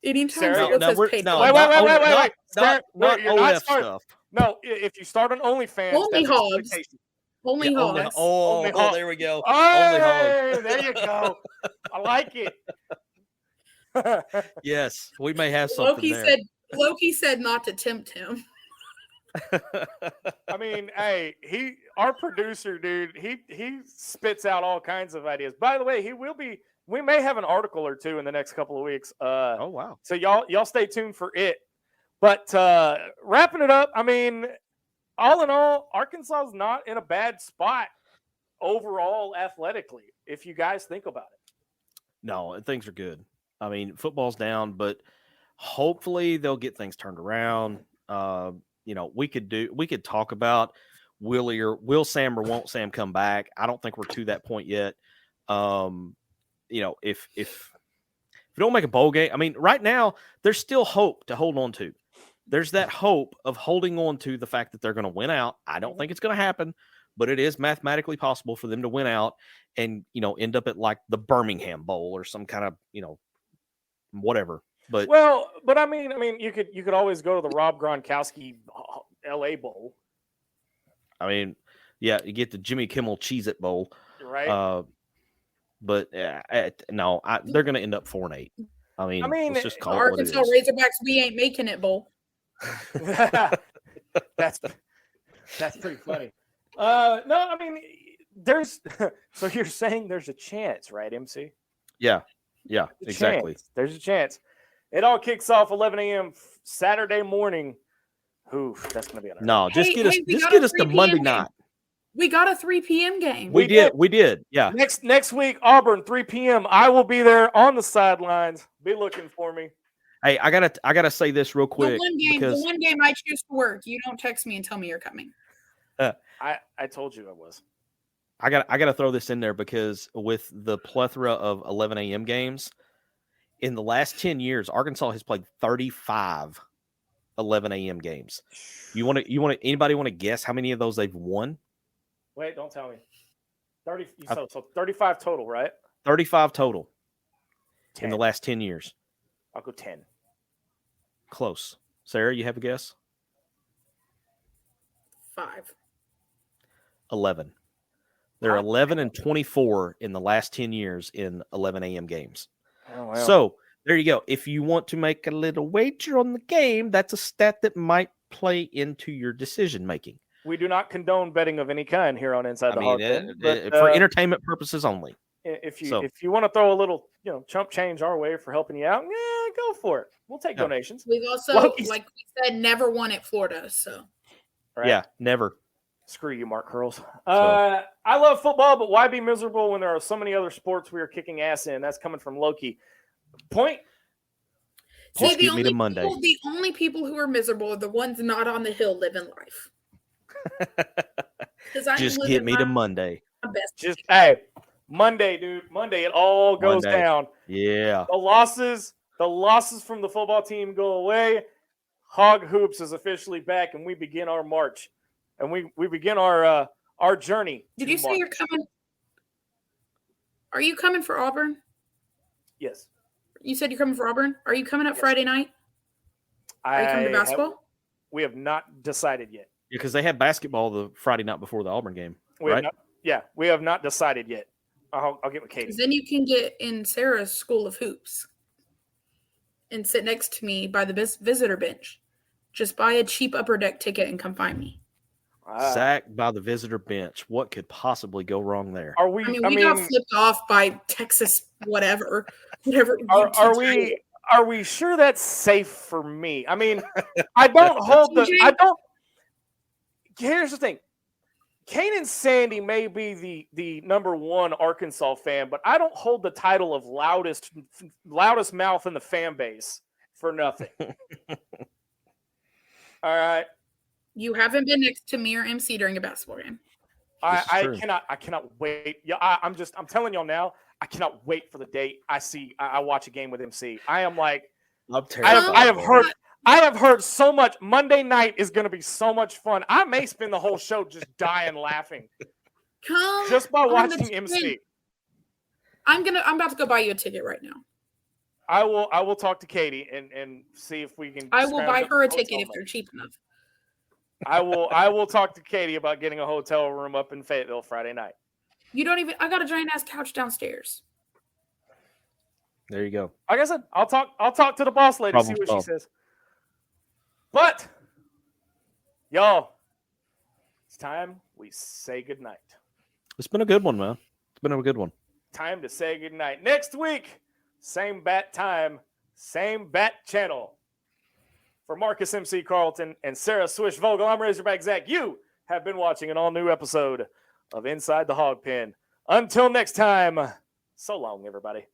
Anytime Sarah, Sarah no, says we're- paid no, for, wait. Not You're not OF starting. stuff. No, if you start on OnlyFans, Only that's Hogs. exploitation. only Yeah, Hogs. Only Hog. there we go. Hey, Only Hog. there you go. I like it. Yes, we may have something Loki said not to tempt him. there. I mean, hey, our producer, dude, he spits out all kinds of ideas. By the way, we may have an article or two in the next couple of weeks. Oh wow. So y'all stay tuned for it. But wrapping it up, I mean, all in all, Arkansas is not in a bad spot overall athletically, if you guys think about it. No, things are good. I mean, football's down, but hopefully they'll get things turned around. We could talk about will Sam or won't Sam come back? I don't think we're to that point yet. If we don't make a bowl game, I mean, right now there's still hope to hold on to. There's that hope of holding on to the fact that they're going to win out. I don't think it's going to happen, but it is mathematically possible for them to win out and, end up at like the Birmingham Bowl or some kind of, whatever. But I mean, you could always go to the Rob Gronkowski LA Bowl. I mean, yeah, you get the Jimmy Kimmel Cheez-It Bowl. Right. But no, they're going to end up 4-8. I mean, let's just call it what it Arkansas is. Razorbacks, we ain't making it bowl. That's pretty funny. No, I mean, there's so you're saying there's a chance, right, MC? Yeah, exactly. There's a chance. It all kicks off 11 a.m. Saturday morning. Oof, that's gonna be an no. Just get us to 3 Monday p.m. night. We got a 3 p.m. game. We did. Yeah. Next week, Auburn, 3 p.m. I will be there on the sidelines. Be looking for me. Hey, I gotta say this real quick. The one game I choose to work, you don't text me and tell me you're coming. I told you I was. I gotta throw this in there because with the plethora of 11 a.m. games, in the last 10 years, Arkansas has played 35 11 a.m. games. Anybody want to guess how many of those they've won? Wait, don't tell me. 30. So 35 total, right? 35 total 10. in the last 10 years. I'll go 10. Close. Sarah, you have a guess? 5. 11. They're 11 and 24 in the last 10 years in 11 a.m. games. Oh, wow. So there you go. If you want to make a little wager on the game, that's a stat that might play into your decision making. We do not condone betting of any kind here on Inside the Hog. For entertainment purposes only. If you want to throw a little, chump change our way for helping you out, go for it. We'll take donations. We've also, like we said, never won at Florida. So right? Yeah, never. Screw you, Mark Curls. I love football, but why be miserable when there are so many other sports we are kicking ass in? That's coming from Loki. Point. See, the only people who are miserable are the ones not on the hill living life. Just get me to Monday. Monday, dude. Monday, it all goes down. Yeah. The losses from the football team go away. Hog Hoops is officially back, and we begin our march. And we begin our journey. Did you say you're coming? Are you coming for Auburn? Yes. You said you're coming for Auburn? Are you coming up Friday night? Are you coming to basketball? We have not decided yet. Because they had basketball the Friday night before the Auburn game, right? We have not decided yet. I'll get with Katie. Then you can get in Sarah's School of Hoops and sit next to me by the visitor bench. Just buy a cheap upper deck ticket and come find me. Sacked by the visitor bench. What could possibly go wrong there? We got flipped off by Texas, whatever. Are we sure that's safe for me? I mean, I don't hold the. Here's the thing. Kanan Sandy may be the number one Arkansas fan, but I don't hold the title of loudest mouth in the fan base for nothing. All right. You haven't been next to me or MC during a basketball game. I cannot wait. Yeah, I'm telling y'all now, I cannot wait for the day I watch a game with MC. I am like, I have heard so much. Monday night is going to be so much fun. I may spend the whole show just dying laughing. Just by watching MC. I'm about to go buy you a ticket right now. I will talk to Katie and see if we can. I will buy her a hotel ticket if room. they're cheap enough. I will talk to Katie about getting a hotel room up in Fayetteville Friday night. You don't even. I got a giant ass couch downstairs. There you go. Like I said, I'll talk to the boss lady, see what she says. But y'all, it's time we say goodnight. It's been a good one, man. It's been a good one. Time to say goodnight. Next week, same bat time, same bat channel. For Marcus MC. Carlton and Sarah Swish Vogel, I'm Razorback Zach. You have been watching an all-new episode of Inside the Hog Pen. Until next time, so long, everybody.